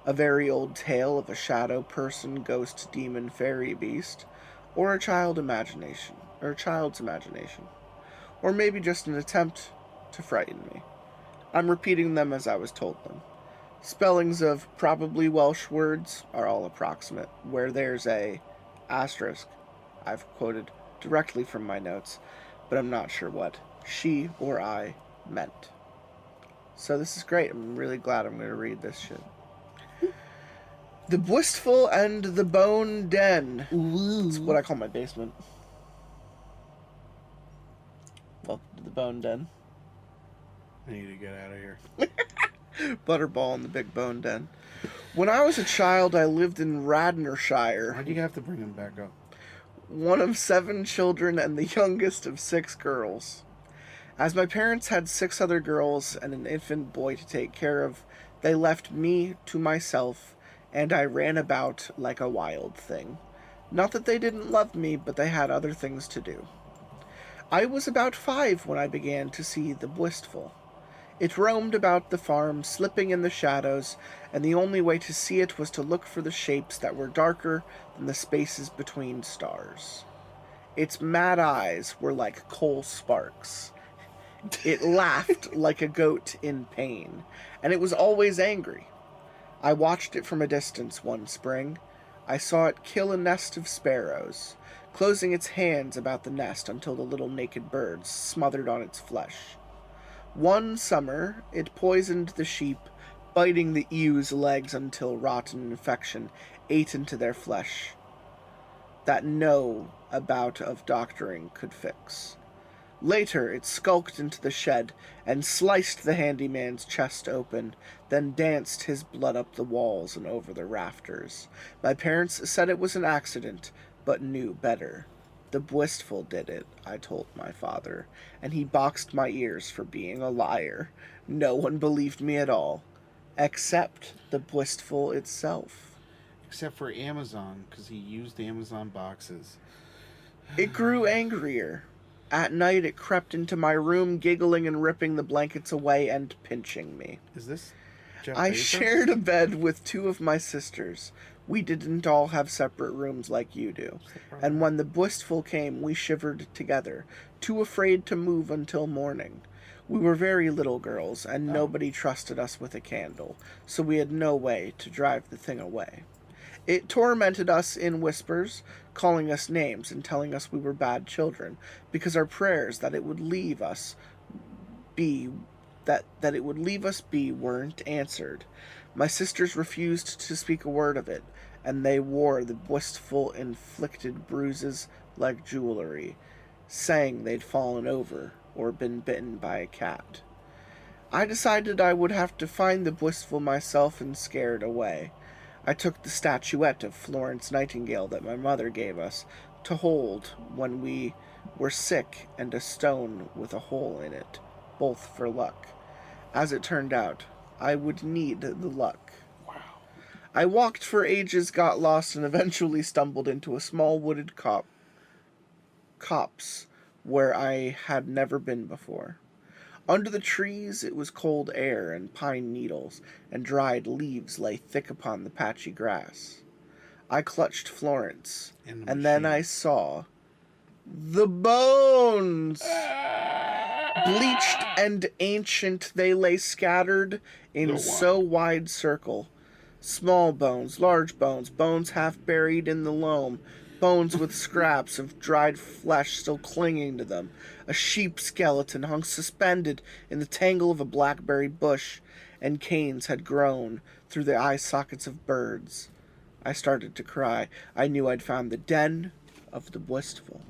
A very old tale of a shadow person, ghost, demon, fairy, beast, or a child's imagination, or maybe just an attempt to frighten me. I'm repeating them as I was told them. Spellings of probably Welsh words are all approximate, where there's a asterisk I've quoted directly from my notes, but I'm not sure what she or I meant. So this is great. I'm really glad I'm going to read this shit. The Bwystfel and the Bone Den. That's what I call my basement. Welcome to the Bone Den. I need to get out of here. Butterball and the Big Bone Den. When I was a child, I lived in Radnorshire. Why do you have to bring him back up? One of 7 children and the youngest of 6 girls. As my parents had 6 other girls and an infant boy to take care of, they left me to myself, and I ran about like a wild thing. Not that they didn't love me, but they had other things to do. I was about 5 when I began to see the Bwystfel. It roamed about the farm, slipping in the shadows, and the only way to see it was to look for the shapes that were darker than the spaces between stars. Its mad eyes were like coal sparks. It laughed like a goat in pain, and it was always angry. I watched it from a distance one spring. I saw it kill a nest of sparrows, closing its hands about the nest until the little naked birds smothered on its flesh. One summer, it poisoned the sheep, biting the ewes' legs until rotten infection ate into their flesh that no amount of doctoring could fix. Later, it skulked into the shed and sliced the handyman's chest open, then danced his blood up the walls and over the rafters. My parents said it was an accident, but knew better. The Bwystfel did it, I told my father, and he boxed my ears for being a liar. No one believed me at all, except the Bwystfel itself. Except for Amazon, because he used Amazon boxes. It grew angrier. At night it crept into my room, giggling and ripping the blankets away and pinching me. Is this Jeff I Bezos? shared a bed with 2 of my sisters. We didn't all have separate rooms like you do. And when the Bwystfel came, we shivered together, too afraid to move until morning. We were very little girls, and nobody trusted us with a candle, so we had no way to drive the thing away. It tormented us in whispers, calling us names and telling us we were bad children, because our prayers that it would leave us be weren't answered. My sisters refused to speak a word of it, and they wore the Bwystfel inflicted bruises like jewelry, saying they'd fallen over or been bitten by a cat. I decided I would have to find the Bwystfel myself and scare it away. I took the statuette of Florence Nightingale that my mother gave us to hold when we were sick and a stone with a hole in it, both for luck. As it turned out, I would need the luck. Wow. I walked for ages, got lost, and eventually stumbled into a small wooded copse where I had never been before. Under the trees it was cold air, and pine needles and dried leaves lay thick upon the patchy grass. I clutched Florence, and then I saw the bones! Bleached and ancient, they lay scattered in so wide circle. Small bones, large bones, bones half buried in the loam, bones with scraps of dried flesh still clinging to them. A sheep skeleton hung suspended in the tangle of a blackberry bush, and canes had grown through the eye sockets of birds. I started to cry. I knew I'd found the den of the Bwystfel.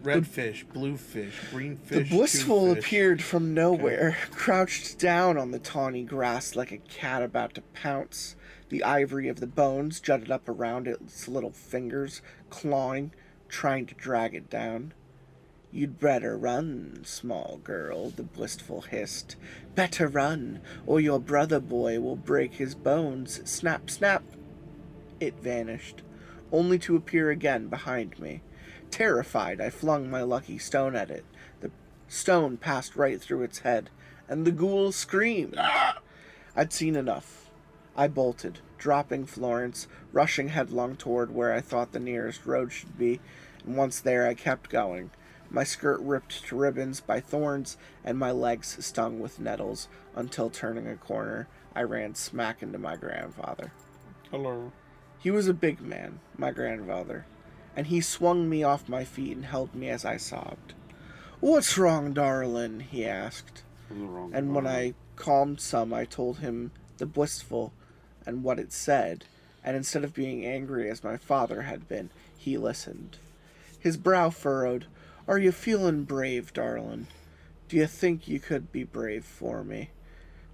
Red fish, blue fish, green fish. The Bwystfel appeared from nowhere, crouched down on the tawny grass like a cat about to pounce. The ivory of the bones jutted up around its little fingers, clawing, trying to drag it down. "You'd better run, small girl," the Bwystfel hissed. "Better run, or your brother boy will break his bones. Snap, snap." It vanished, only to appear again behind me. Terrified, I flung my lucky stone at it. The stone passed right through its head, and the ghoul screamed. I'd seen enough. I bolted, dropping Florence, rushing headlong toward where I thought the nearest road should be, and once there I kept going. My skirt ripped to ribbons by thorns, and my legs stung with nettles, until turning a corner, I ran smack into my grandfather. Hello. He was a big man, my grandfather, and he swung me off my feet and held me as I sobbed. "What's wrong, darlin'?" he asked. And when I calmed some, I told him the Bwystfel and what it said, and instead of being angry as my father had been, he listened. His brow furrowed. "Are you feelin' brave, darlin'? Do you think you could be brave for me?"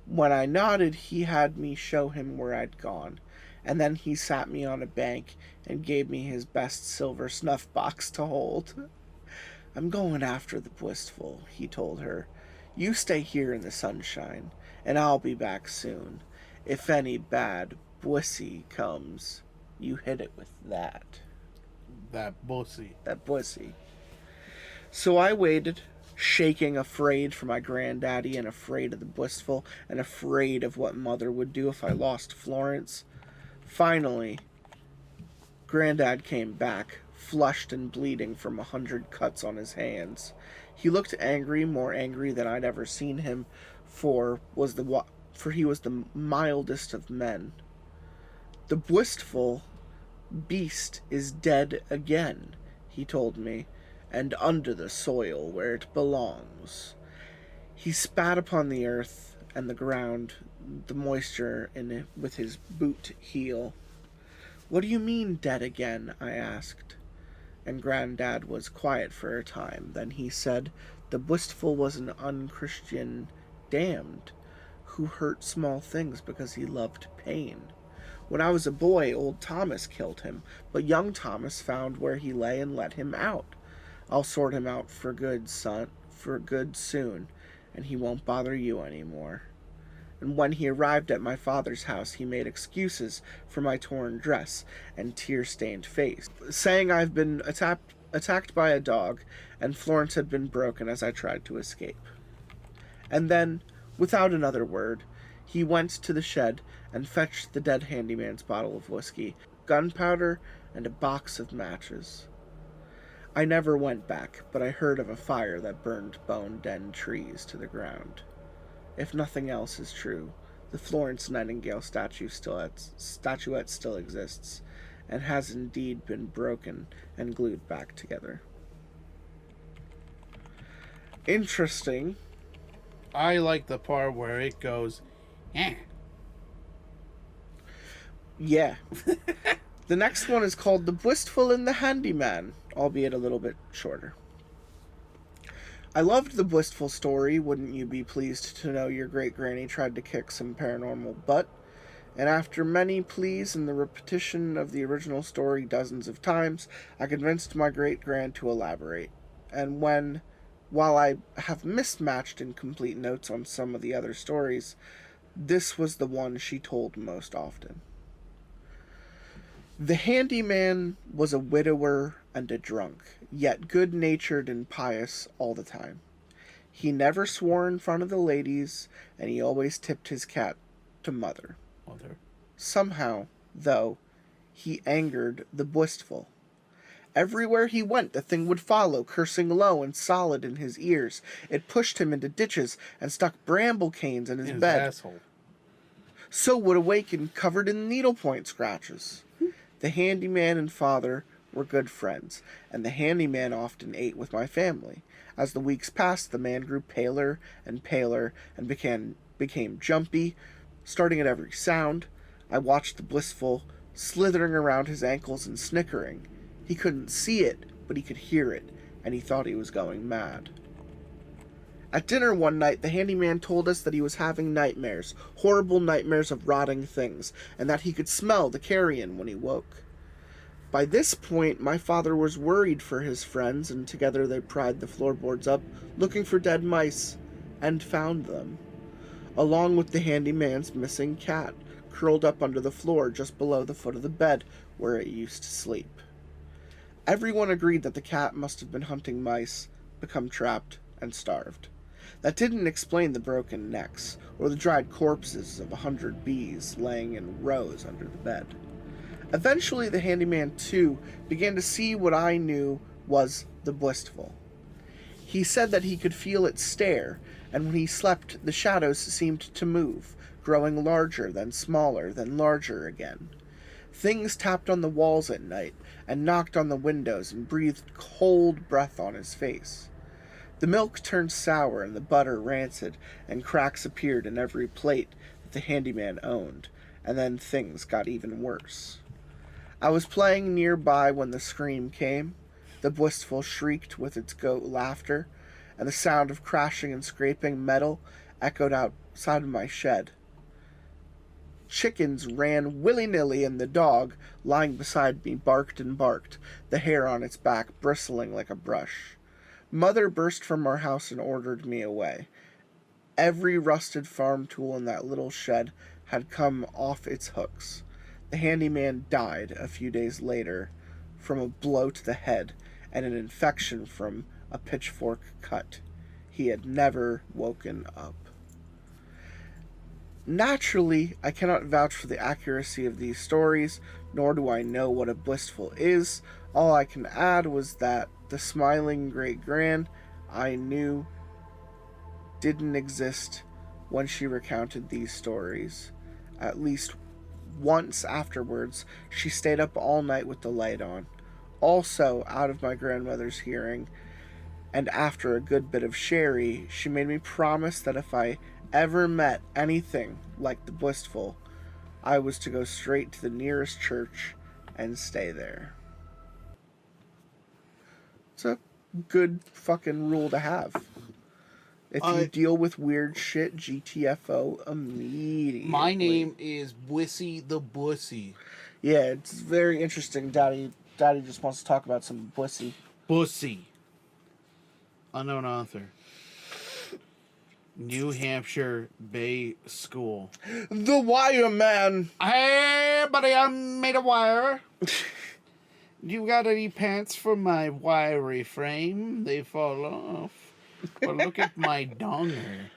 When I nodded, he had me show him where I'd gone, and then he sat me on a bank and gave me his best silver snuff box to hold. "I'm going after the Bwystfel," he told her. "You stay here in the sunshine, and I'll be back soon. If any bad bussy comes, you hit it with that." That bussy. That bussy. So I waited, shaking, afraid for my granddaddy and afraid of the Bwystfel and afraid of what Mother would do if I lost Florence. Finally, Granddad came back, flushed and bleeding from 100 cuts on his hands. He looked angry, more angry than I'd ever seen him, for he was the mildest of men. "The Bwystfel beast is dead again," he told me, "and under the soil where it belongs." He spat upon the earth and the ground, the moisture in it, with his boot heel. "What do you mean, dead again?" I asked. And Granddad was quiet for a time. Then he said, "The Bwystfel was an unchristian damned who hurt small things because he loved pain. When I was a boy, old Thomas killed him, but young Thomas found where he lay and let him out. I'll sort him out for good, son, for good soon, and he won't bother you anymore." And when he arrived at my father's house, he made excuses for my torn dress and tear-stained face, saying I've been attacked by a dog, and Florence had been broken as I tried to escape. And then, without another word, he went to the shed and fetched the dead handyman's bottle of whiskey, gunpowder, and a box of matches. I never went back, but I heard of a fire that burned bone den trees to the ground. If nothing else is true, The Florence Nightingale statuette still exists, and has indeed been broken and glued back together. Interesting. I like the part where it goes, eh. Yeah. The next one is called The Bwystfel and the Handyman, albeit a little bit shorter. I loved the Bwystfel story. Wouldn't you be pleased to know your great-granny tried to kick some paranormal butt? And after many pleas and the repetition of the original story dozens of times, I convinced my great-grand to elaborate. And while I have mismatched incomplete notes on some of the other stories, this was the one she told most often. The handyman was a widower and a drunk, yet good-natured and pious all the time. He never swore in front of the ladies, and he always tipped his cat to Mother. Somehow, though, he angered the Bwystfel. Everywhere he went, the thing would follow, cursing low and solid in his ears. It pushed him into ditches and stuck bramble canes in his bed. Asshole. So would awaken covered in needlepoint scratches. The handyman and father were good friends, and the handyman often ate with my family. As the weeks passed, the man grew paler and became jumpy, starting at every sound. I watched the Bwystfel slithering around his ankles and snickering. He couldn't see it, but he could hear it, and he thought he was going mad. At dinner one night, the handyman told us that he was having nightmares, horrible nightmares of rotting things, and that he could smell the carrion when he woke. By this point, my father was worried for his friends, and together they pried the floorboards up, looking for dead mice, and found them, along with the handyman's missing cat, curled up under the floor just below the foot of the bed where it used to sleep. Everyone agreed that the cat must have been hunting mice, become trapped, and starved. That didn't explain the broken necks, or the dried corpses of 100 bees laying in rows under the bed. Eventually, the handyman, too, began to see what I knew was the Bwystfel. He said that he could feel it stare, and when he slept, the shadows seemed to move, growing larger, then smaller, then larger again. Things tapped on the walls at night, and knocked on the windows, and breathed cold breath on his face. The milk turned sour, and the butter rancid, and cracks appeared in every plate that the handyman owned, and then things got even worse. I was playing nearby when the scream came. The Bwystfel shrieked with its goat laughter, and the sound of crashing and scraping metal echoed outside of my shed. Chickens ran willy-nilly, and the dog, lying beside me, barked and barked, the hair on its back bristling like a brush. Mother burst from our house and ordered me away. Every rusted farm tool in that little shed had come off its hooks. The handyman died a few days later from a blow to the head and an infection from a pitchfork cut. He had never woken up. Naturally, I cannot vouch for the accuracy of these stories, nor do I know what a Bwystfel is. All I can add was that the smiling great-grand I knew didn't exist when she recounted these stories. At least once afterwards, she stayed up all night with the light on. Also, out of my grandmother's hearing, and after a good bit of sherry, she made me promise that if I ever met anything like the Bwystfel, I was to go straight to the nearest church and stay there. It's a good fucking rule to have. If you deal with weird shit, GTFO immediately. My name is Bwissy the Bussy. Yeah, it's very interesting. Daddy just wants to talk about some Bwissy. Bussy. Unknown author. New Hampshire Bay School. The Wireman. Hey, buddy, I made a wire. You got any pants for my wiry frame? They fall off. But look at my donger.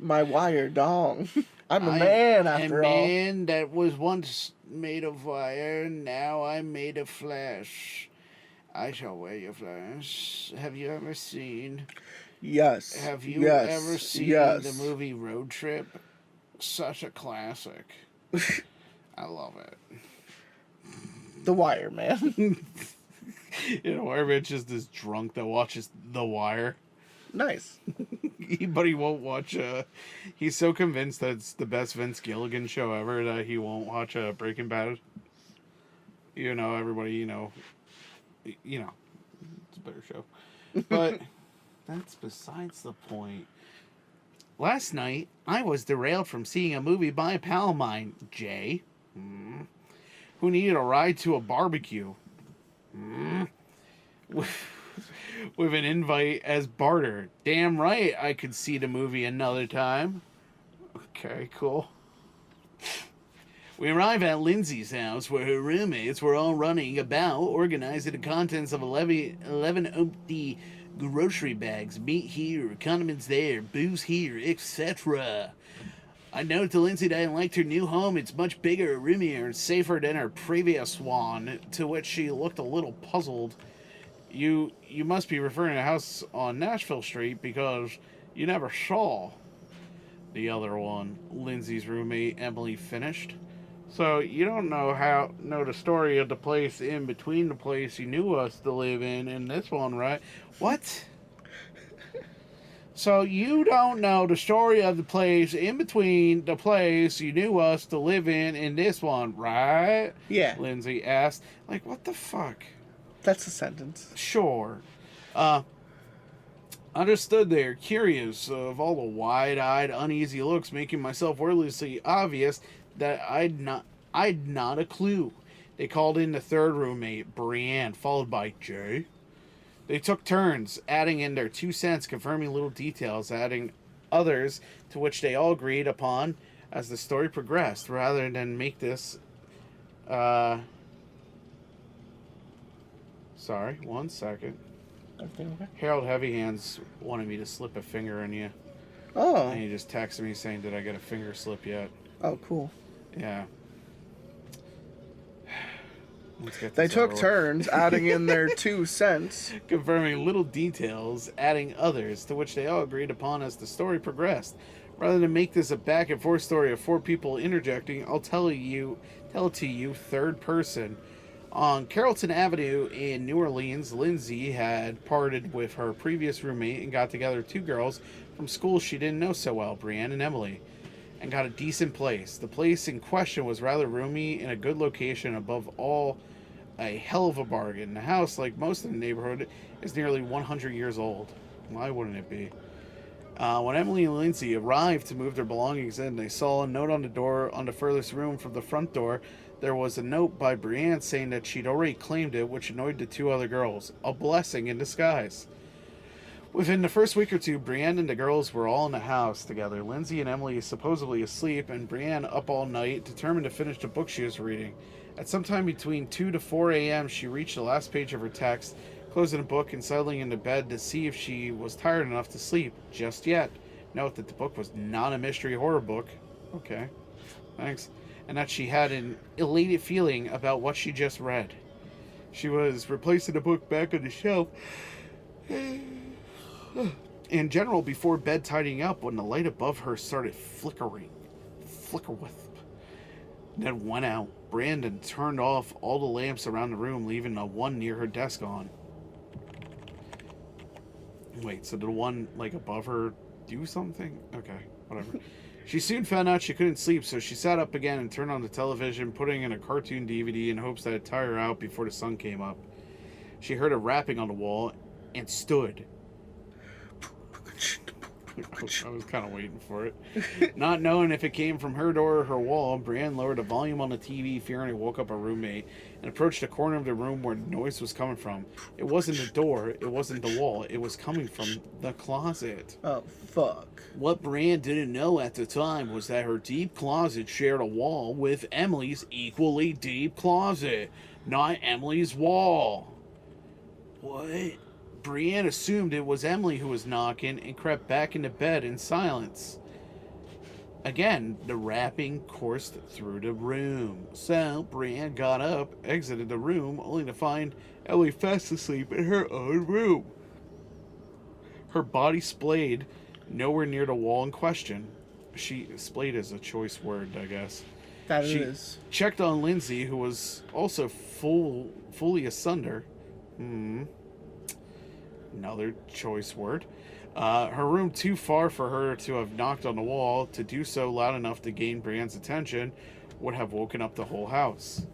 My wire dong. I'm a man after all. A man that was once made of wire, now I'm made of flesh. I shall wear your flesh. Have you ever seen... Yes. Have you ever seen the movie Road Trip? such a classic. I love it. The Wireman. You know, Wireman's just this drunk that watches The Wire. Nice. But he won't watch. He's so convinced that it's the best Vince Gilligan show ever that he won't watch Breaking Bad. You know, everybody, you know, it's a better show. But that's besides the point. Last night, I was derailed from seeing a movie by a pal of mine, Jay, who needed a ride to a barbecue. With an invite as barter. Damn right I could see the movie another time. Okay, cool. We arrive at Lindsay's house where her roommates were all running about, organizing the contents of 11 empty grocery bags. Meat here, condiments there, booze here, etc. I noted to Lindsay that I liked her new home. It's much bigger, roomier, and safer than her previous one, to which she looked a little puzzled. You must be referring to a house on Nashville Street because you never saw the other one, Lindsay's roommate Emily finished. So you don't know the story of the place in between the place you knew us to live in and this one, right? What? So you don't know the story of the place in between the place you knew us to live in and this one, right? Yeah. Lindsay asked. Like, what the fuck? That's a sentence. Sure. Understood there, curious of all the wide-eyed, uneasy looks, making myself wordlessly obvious that I'd not a clue. They called in the third roommate, Brienne, followed by Jay. They took turns, adding in their 2 cents, confirming little details, adding others, to which they all agreed upon as the story progressed, rather than make this, Sorry, 1 second. Everything okay? Harold Heavyhands wanted me to slip a finger in you. Oh. And he just texted me saying, did I get a finger slip yet? Oh, cool. Yeah. Let's get They this took over turns adding in their 2 cents. with. Confirming little details, adding others, to which they all agreed upon as the story progressed. Rather than make this a back and forth story of 4 people interjecting, I'll tell it to you third person. On Carrollton Avenue in New Orleans, Lindsay had parted with her previous roommate and got together 2 girls from school she didn't know so well, Brienne and Emily, and got a decent place. The place in question was rather roomy in a good location, above all a hell of a bargain. The house, like most of the neighborhood, is nearly 100 years old. Why wouldn't it be? When Emily and Lindsay arrived to move their belongings in, they saw a note on the door on the furthest room from the front door. There was a note by Brienne saying that she'd already claimed it, which annoyed the 2 other girls. A blessing in disguise. Within the first week or 2, Brienne and the girls were all in the house together. Lindsay and Emily supposedly asleep, and Brienne up all night, determined to finish the book she was reading. At some time between 2 to 4 a.m., she reached the last page of her text, closing the book and settling into bed to see if she was tired enough to sleep. Just yet. Note that the book was not a mystery horror book. Okay, thanks. And that she had an elated feeling about what she just read. She was replacing the book back on the shelf in general before bed, tidying up, when the light above her started flickering. Flicker-wisp. Then went out. Brandon turned off all the lamps around the room, leaving the one near her desk on. Wait, so did the one, like, above her do something? Okay, whatever. She soon found out she couldn't sleep, so she sat up again and turned on the television, putting in a cartoon DVD in hopes that it'd tire her out before the sun came up. She heard a rapping on the wall and stood. I was kind of waiting for it. Not knowing if it came from her door or her wall, Brienne lowered the volume on the TV, fearing it woke up her roommate, and approached the corner of the room where the noise was coming from. It wasn't the door, it wasn't the wall, it was coming from the closet. Oh, fuck. What Brienne didn't know at the time was that her deep closet shared a wall with Emily's equally deep closet, not Emily's wall. What? Brienne assumed it was Emily who was knocking and crept back into bed in silence. Again, the rapping coursed through the room. So, Brienne got up, exited the room, only to find Emily fast asleep in her own room. Her body splayed nowhere near the wall in question. Splayed is a choice word, I guess. That She is. checked on Lindsay, who was also fully asunder. Another choice word. Her room too far for her to have knocked on the wall. To do so loud enough to gain Brienne's attention would have woken up the whole house.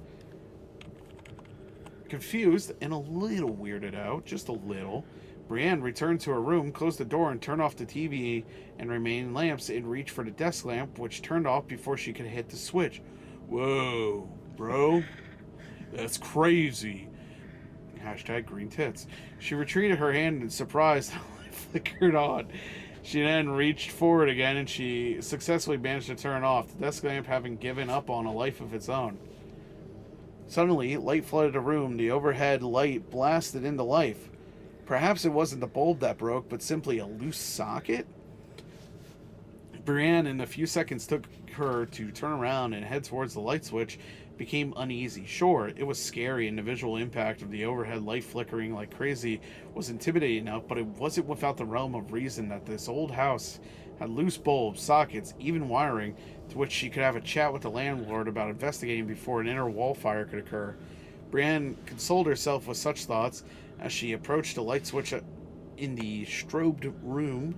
Confused and a little weirded out, just a little, Brienne returned to her room, closed the door, and turned off the TV and remaining lamps in reach for the desk lamp, which turned off before she could hit the switch. Whoa, bro. That's crazy. Hashtag green tits. She retreated her hand in surprise. It flickered on. She then reached forward again, and she successfully managed to turn off, the desk lamp having given up on a life of its own. Suddenly, light flooded the room. The overhead light blasted into life. Perhaps it wasn't the bulb that broke, but simply a loose socket? Brienne, in a few seconds, took her to turn around and head towards the light switch, became uneasy. Sure, it was scary, and the visual impact of the overhead light flickering like crazy was intimidating enough, but it wasn't without the realm of reason that this old house had loose bulbs, sockets, even wiring, to which she could have a chat with the landlord about investigating before an inner wall fire could occur. Brienne consoled herself with such thoughts as she approached the light switch in the strobed room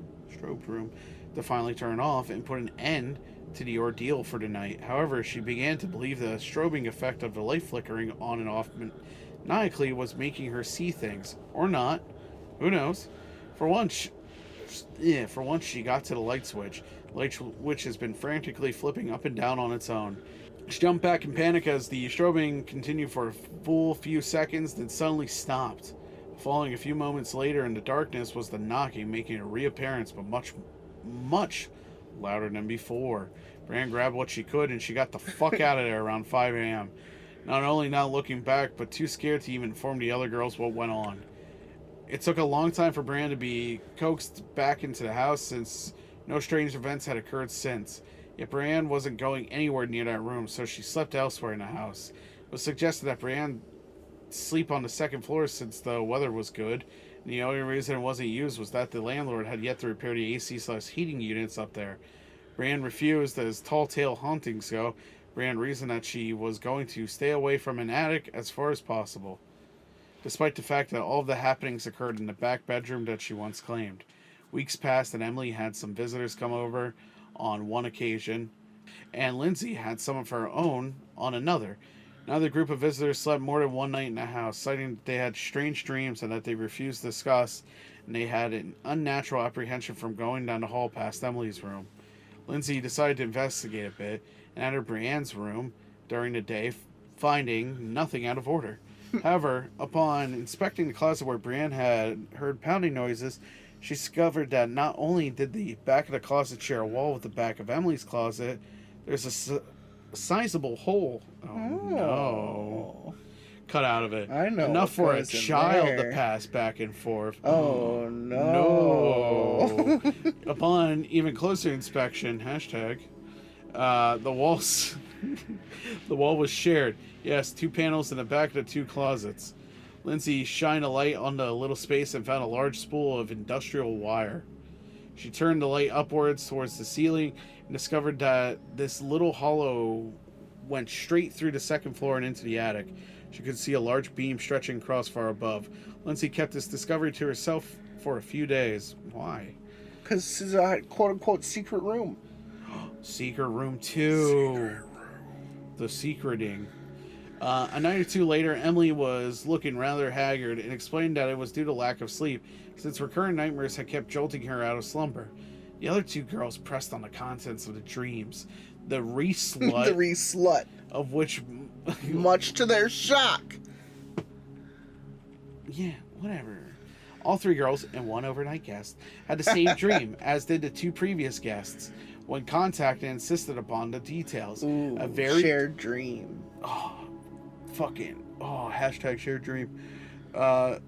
to finally turn off and put an end to the ordeal for the night. However, she began to believe the strobing effect of the light flickering on and off maniacally was making her see things. Or not. Who knows? For once, she got to the light switch, which has been frantically flipping up and down on its own. She jumped back in panic as the strobing continued for a full few seconds, then suddenly stopped. Following a few moments later in the darkness was the knocking, making a reappearance, but much, much louder than before. Brienne grabbed what she could, and she got the fuck out of there around 5 a.m. Not only not looking back, but too scared to even inform the other girls what went on. It took a long time for Brienne to be coaxed back into the house, since no strange events had occurred since. Yet Brienne wasn't going anywhere near that room, so she slept elsewhere in the house. It was suggested that Brienne sleep on the second floor since the weather was good, and the only reason it wasn't used was that the landlord had yet to repair the AC/heating units up there. Brienne refused, as tall tale hauntings go. Brienne reasoned that she was going to stay away from an attic as far as possible, despite the fact that all of the happenings occurred in the back bedroom that she once claimed. Weeks passed, and Emily had some visitors come over on one occasion, and Lindsay had some of her own on another. Another group of visitors slept more than one night in the house, citing that they had strange dreams and that they refused to discuss, and they had an unnatural apprehension from going down the hall past Emily's room. Lindsay decided to investigate a bit and entered Brienne's room during the day, finding nothing out of order. However, upon inspecting the closet where Brienne had heard pounding noises, she discovered that not only did the back of the closet share a wall with the back of Emily's closet, there's a sizable hole. Oh, no. Cut out of it. I know. Enough for a child to pass back and forth. Oh, no. No. Upon even closer inspection, the wall was shared. Yes, 2 panels in the back of the 2 closets. Lindsay shined a light on the little space and found a large spool of industrial wire. She turned the light upwards towards the ceiling and discovered that this little hollow went straight through the second floor and into the attic. She could see a large beam stretching across far above. Lindsay kept this discovery to herself for a few days. Why? Because this is a quote-unquote secret room. Secret room 2. The secreting. A night or two later, Emily was looking rather haggard and explained that it was due to lack of sleep, since recurrent nightmares had kept jolting her out of slumber. The other 2 girls pressed on the contents of the dreams. The re-slut. The re-slut. Of which... much to their shock. Yeah, whatever. All 3 girls and 1 overnight guest had the same dream, as did the 2 previous guests. When contacted, insisted upon the details. Ooh, a very shared dream. Oh, fucking. Oh, hashtag shared dream. A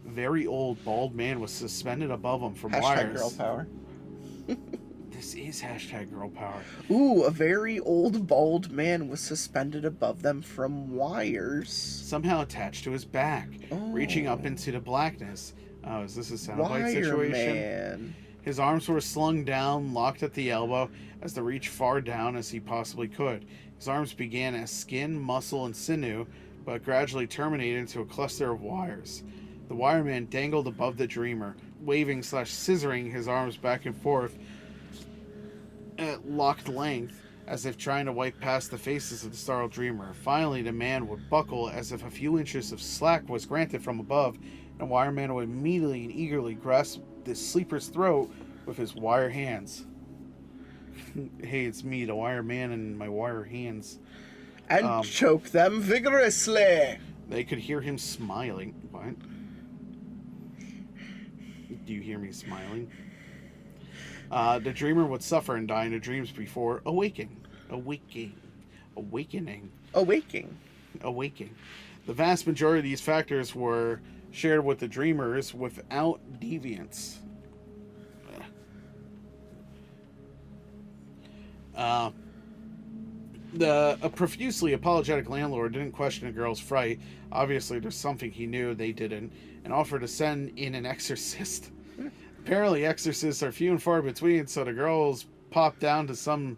very old bald man was suspended above him from wires. Hashtag girl power. This is hashtag girl power. Ooh, a very old bald man was suspended above them from wires. Somehow attached to his back, reaching up into the blackness. Oh, is this a soundbite situation? Man. His arms were slung down, locked at the elbow, as to reach far down as he possibly could. His arms began as skin, muscle, and sinew, but gradually terminated into a cluster of wires. The wireman dangled above the dreamer, waving/scissoring his arms back and forth at locked length, as if trying to wipe past the faces of the startled dreamer. Finally, the man would buckle as if a few inches of slack was granted from above, and the wireman would immediately and eagerly grasp the sleeper's throat with his wire hands. Hey, it's me, the wireman, and my wire hands. And choke them vigorously. They could hear him smiling. What? Do you hear me smiling? The dreamer would suffer and die in the dreams before awakening. The vast majority of these factors were shared with the dreamers without deviance. A profusely apologetic landlord didn't question the girl's fright. Obviously, there's something he knew they didn't, and offered to send in an exorcist. Apparently, exorcists are few and far between, so the girls popped down to some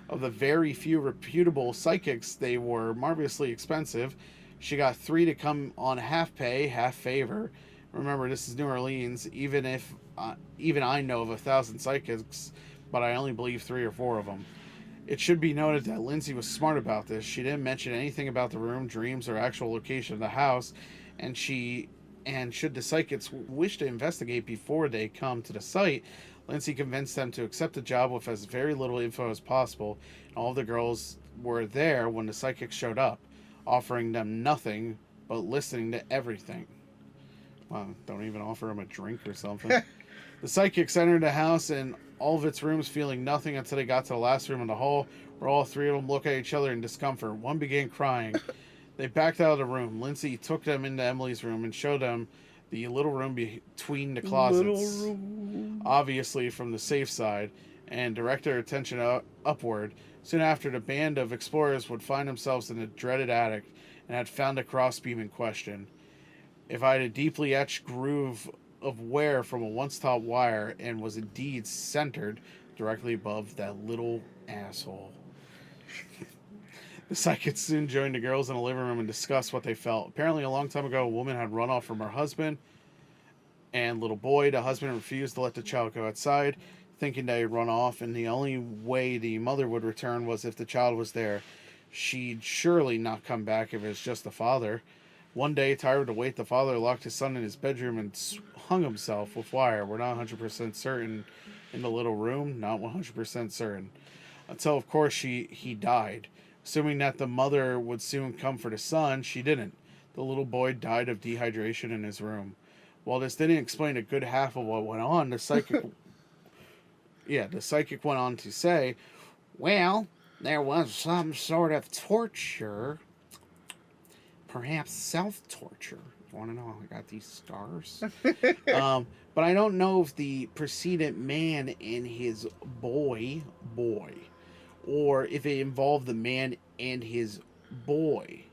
of the very few reputable psychics. They were marvelously expensive. She got 3 to come on half pay, half favor. Remember, this is New Orleans. Even I know of 1,000 psychics, but I only believe 3 or 4 of them. It should be noted that Lindsay was smart about this. She didn't mention anything about the room, dreams, or actual location of the house, and should the psychics wish to investigate before they come to the site, Lindsay convinced them to accept the job with as very little info as possible. And all of the girls were there when the psychics showed up, offering them nothing but listening to everything. Wow, don't even offer them a drink or something. The psychics entered the house and all of its rooms feeling nothing until they got to the last room in the hall, where all 3 of them looked at each other in discomfort. One began crying. They backed out of the room. Lindsay took them into Emily's room and showed them the little room between the closets, obviously from the safe side, and directed her attention upward. Soon after, the band of explorers would find themselves in the dreaded attic and had found the crossbeam in question. If I had a deeply etched groove of wear from a once-taut wire, and was indeed centered directly above that little asshole. The psychics soon joined the girls in the living room and discussed what they felt. Apparently, a long time ago, a woman had run off from her husband and little boy. The husband refused to let the child go outside, thinking that he'd run off, and the only way the mother would return was if the child was there. She'd surely not come back if it was just the father. One day, tired to wait, the father locked his son in his bedroom and hung himself with wire. We're not 100% certain in the little room, not 100% certain. Until, of course, he died. Assuming that the mother would soon come for the son, she didn't. The little boy died of dehydration in his room. While this didn't explain a good half of what went on, the psychic went on to say, well, there was some sort of torture. Perhaps self-torture. You want to know how I got these scars? But I don't know if the precedent man and his boy, or if it involved the man and his boy.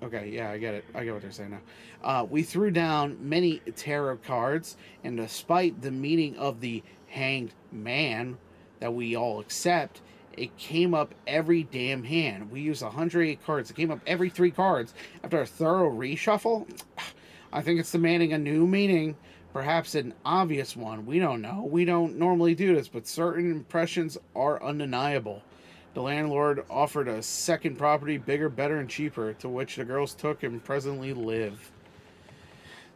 Okay, yeah, I get it. I get what they're saying now. We threw down many tarot cards, and despite the meaning of the hanged man that we all accept, it came up every damn hand. We used 108 cards. It came up every 3 cards. After a thorough reshuffle, I think it's demanding a new meaning. Perhaps an obvious one. We don't know. We don't normally do this, but certain impressions are undeniable. The landlord offered a second property, bigger, better, and cheaper, to which the girls took and presently live.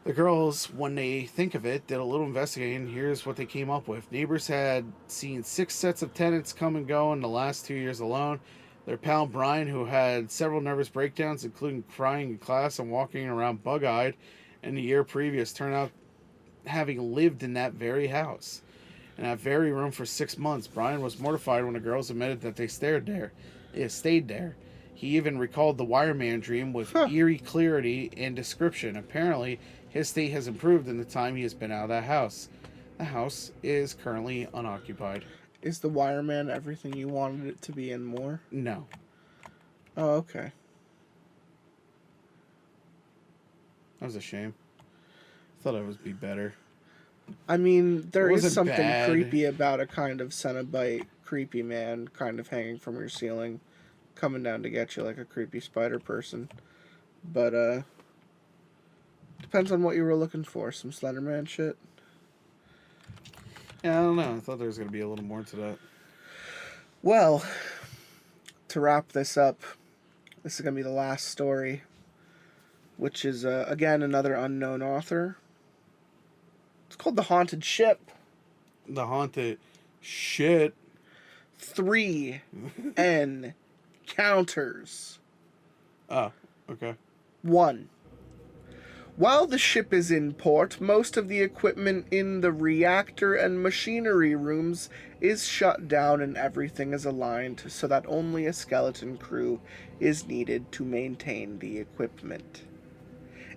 The girls, when they think of it, did a little investigating. Here's what they came up with. Neighbors had seen 6 sets of tenants come and go in the last 2 years alone. Their pal Brian, who had several nervous breakdowns, including crying in class and walking around bug-eyed in the year previous, turned out having lived in that very house. In that very room for 6 months. Brian was mortified when the girls admitted that they stayed there. He even recalled the Wireman dream with eerie clarity and description. Apparently, his state has improved in the time he has been out of that house. The house is currently unoccupied. Is the Wireman everything you wanted it to be and more? No. Oh, okay. That was a shame. Thought it would be better. I mean, there is wasn't something bad. creepy about a kind of Cenobite creepy man kind of hanging from your ceiling, coming down to get you like a creepy spider person. But, depends on what you were looking for. Some Slenderman shit? Yeah, I don't know. I thought there was going to be a little more to that. Well, to wrap this up, this is going to be the last story, which is, again, another unknown author. It's called The Haunted Ship. The Haunted Shit. 3 encounters. Oh, okay. 1. While the ship is in port, most of the equipment in the reactor and machinery rooms is shut down and everything is aligned so that only a skeleton crew is needed to maintain the equipment.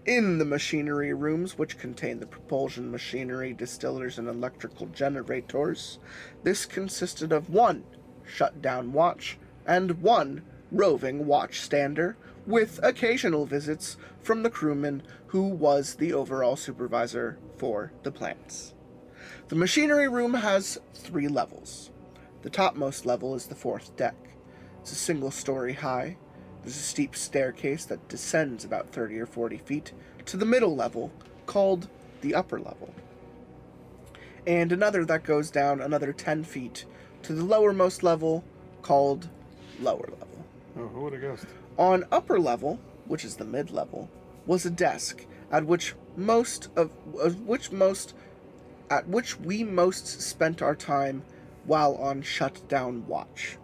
In the machinery rooms, which contain the propulsion machinery, distillers, and electrical generators, this consisted of 1 shutdown watch and 1 roving watchstander, with occasional visits from the crewman who was the overall supervisor for the plants. The machinery room has 3 levels. The topmost level is the 4th deck. It's a single story high. There's a steep staircase that descends about 30 or 40 feet to the middle level, called the upper level. And another that goes down another 10 feet to the lowermost level, called lower level. Oh, who would have guessed? On upper level, which is the mid-level, was a desk at which we most spent our time while on shutdown watch.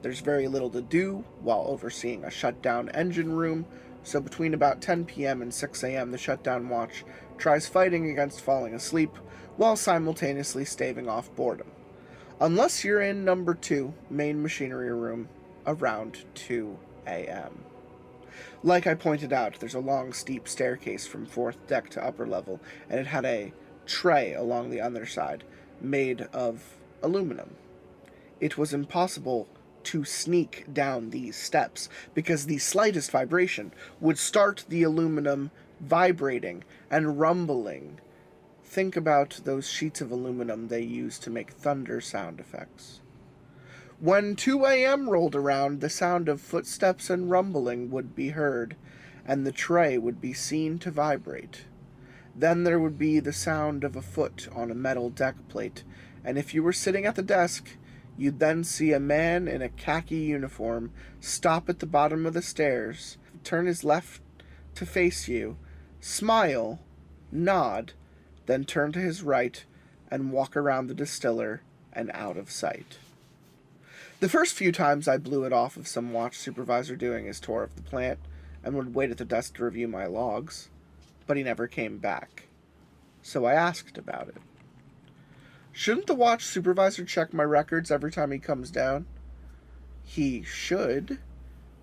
There's very little to do while overseeing a shutdown engine room, so between about 10 p.m. and 6 a.m. the shutdown watch tries fighting against falling asleep while simultaneously staving off boredom. Unless you're in number 2, main machinery room, around 2 a.m. Like I pointed out, there's a long, steep staircase from 4th deck to upper level, and it had a tray along the other side, made of aluminum. It was impossible to sneak down these steps, because the slightest vibration would start the aluminum vibrating and rumbling. Think about those sheets of aluminum they use to make thunder sound effects. When 2 a.m. rolled around, the sound of footsteps and rumbling would be heard, and the tray would be seen to vibrate. Then there would be the sound of a foot on a metal deck plate, and if you were sitting at the desk, you'd then see a man in a khaki uniform stop at the bottom of the stairs, turn his left to face you, smile, nod, then turn to his right, and walk around the distiller and out of sight. The first few times I blew it off of some watch supervisor doing his tour of the plant, and would wait at the desk to review my logs, but he never came back. So I asked about it. Shouldn't the watch supervisor check my records every time he comes down? He should,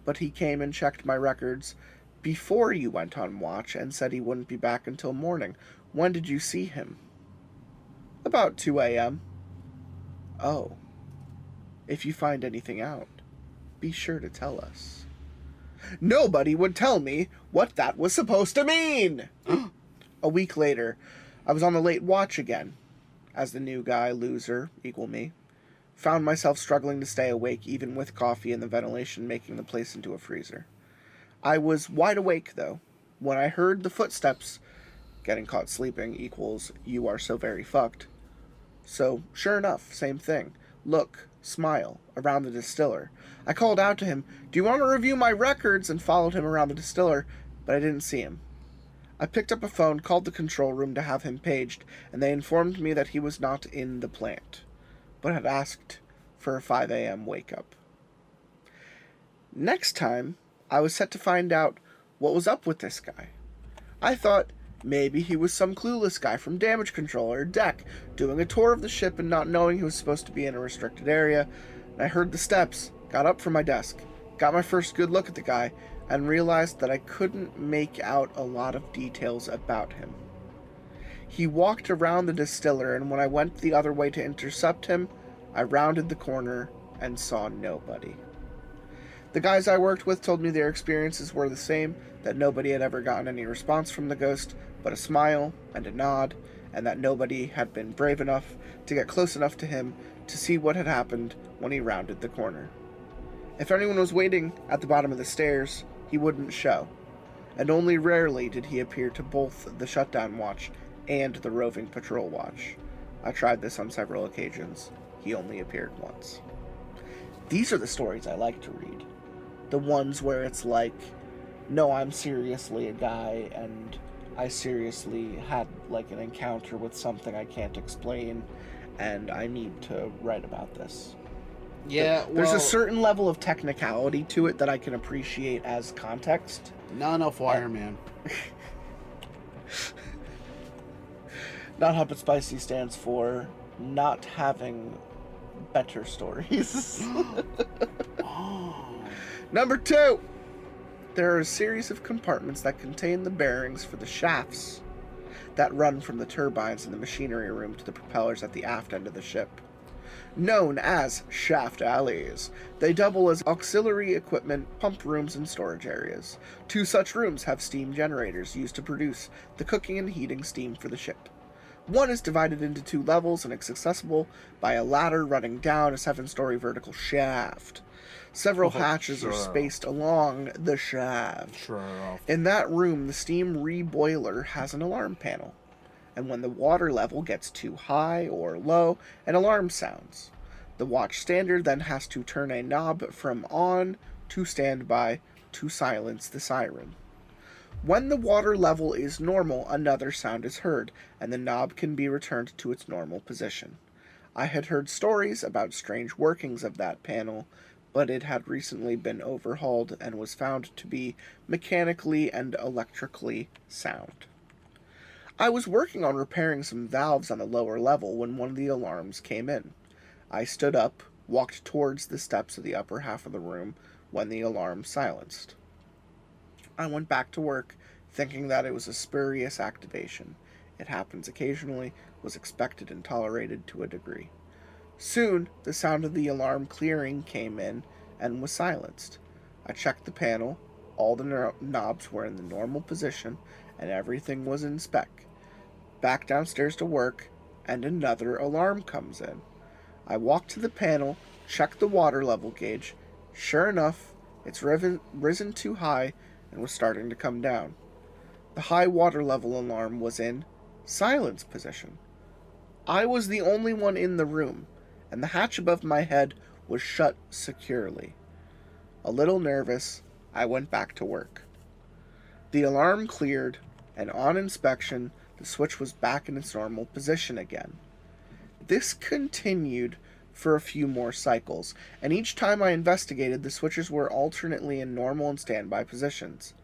but he came and checked my records before you went on watch and said he wouldn't be back until morning. When did you see him? About 2 a.m. Oh. If you find anything out, be sure to tell us. Nobody would tell me what that was supposed to mean! A week later, I was on the late watch again. As the new guy, loser, equal me, found myself struggling to stay awake even with coffee and the ventilation making the place into a freezer. I was wide awake, though, when I heard the footsteps. Getting caught sleeping equals you are so very fucked. So, sure enough, same thing. Look, smile, around the distiller. I called out to him, "Do you want to review my records?" and followed him around the distiller, but I didn't see him. I picked up a phone, called the control room to have him paged, and they informed me that he was not in the plant, but had asked for a 5 a.m. wake-up. Next time, I was set to find out what was up with this guy. I thought maybe he was some clueless guy from damage control or deck, doing a tour of the ship and not knowing he was supposed to be in a restricted area. And I heard the steps, got up from my desk, got my first good look at the guy, and realized that I couldn't make out a lot of details about him. He walked around the distiller, and when I went the other way to intercept him, I rounded the corner and saw nobody. The guys I worked with told me their experiences were the same, that nobody had ever gotten any response from the ghost, but a smile and a nod, and that nobody had been brave enough to get close enough to him to see what had happened when he rounded the corner. If anyone was waiting at the bottom of the stairs, he wouldn't show, and only rarely did he appear to both the shutdown watch and the roving patrol watch. I tried this on several occasions. He only appeared once. These are the stories I like to read. The ones where it's like, no, I'm seriously a guy, and I seriously had, like, an encounter with something I can't explain, and I need to write about this. Yeah, well, there's a certain level of technicality to it that I can appreciate as context. Not enough Wireman. Not Hot But Spicy stands for not having better stories. Number 2. There are a series of compartments that contain the bearings for the shafts that run from the turbines in the machinery room to the propellers at the aft end of the ship. Known as shaft alleys, they double as auxiliary equipment, pump rooms, and storage areas. 2 such rooms have steam generators used to produce the cooking and heating steam for the ship. One is divided into 2 levels and is accessible by a ladder running down a 7-story vertical shaft. Several hatches are spaced along the shaft. In that room, the steam reboiler has an alarm panel, and when the water level gets too high or low, an alarm sounds. The watch standard then has to turn a knob from on to standby to silence the siren. When the water level is normal, another sound is heard, and the knob can be returned to its normal position. I had heard stories about strange workings of that panel, but it had recently been overhauled and was found to be mechanically and electrically sound. I was working on repairing some valves on the lower level when one of the alarms came in. I stood up, walked towards the steps of the upper half of the room when the alarm silenced. I went back to work, thinking that it was a spurious activation. It happens occasionally, was expected and tolerated to a degree. Soon, the sound of the alarm clearing came in and was silenced. I checked the panel, all the knobs were in the normal position, and everything was in spec. Back downstairs to work, and another alarm comes in. I walk to the panel, check the water level gauge. Sure enough, it's risen too high and was starting to come down. The high water level alarm was in silence position. I was the only one in the room, and the hatch above my head was shut securely. A little nervous, I went back to work. The alarm cleared, and on inspection, the switch was back in its normal position again. This continued for a few more cycles, and each time I investigated, the switches were alternately in normal and standby positions.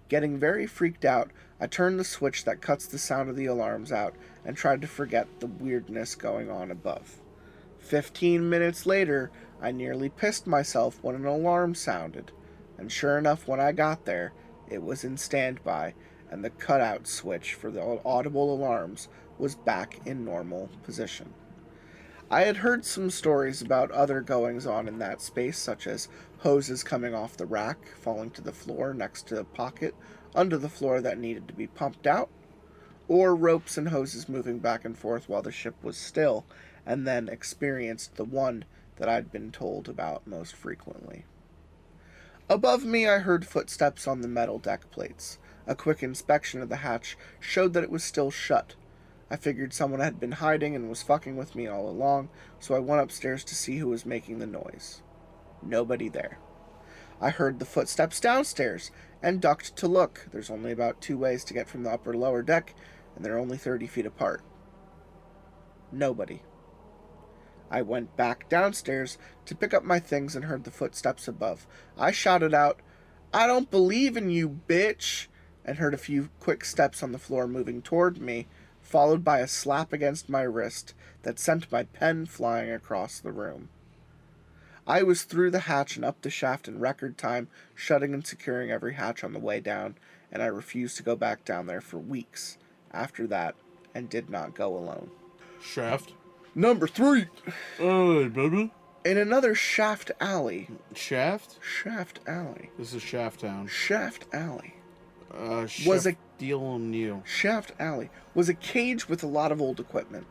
Getting very freaked out, I turned the switch that cuts the sound of the alarms out and tried to forget the weirdness going on above. 15 minutes later, I nearly pissed myself when an alarm sounded, and sure enough, when I got there, it was in standby, and the cutout switch for the audible alarms was back in normal position. I had heard some stories about other goings-on in that space, such as hoses coming off the rack, falling to the floor next to a pocket under the floor that needed to be pumped out, or ropes and hoses moving back and forth while the ship was still, and then experienced the one that I'd been told about most frequently. Above me, I heard footsteps on the metal deck plates. A quick inspection of the hatch showed that it was still shut. I figured someone had been hiding and was fucking with me all along, so I went upstairs to see who was making the noise. Nobody there. I heard the footsteps downstairs and ducked to look. There's only about 2 ways to get from the upper lower deck, and they're only 30 feet apart. Nobody. I went back downstairs to pick up my things and heard the footsteps above. I shouted out, "I don't believe in you, bitch!" and heard a few quick steps on the floor moving toward me, followed by a slap against my wrist that sent my pen flying across the room. I was through the hatch and up the shaft in record time, shutting and securing every hatch on the way down, and I refused to go back down there for weeks after that, and did not go alone. Shaft. Number 3. Hey, baby. In another shaft alley. Shaft? Shaft alley. This is Shaft Town. Shaft alley. was a Deal new. Shaft Alley was a cage with a lot of old equipment.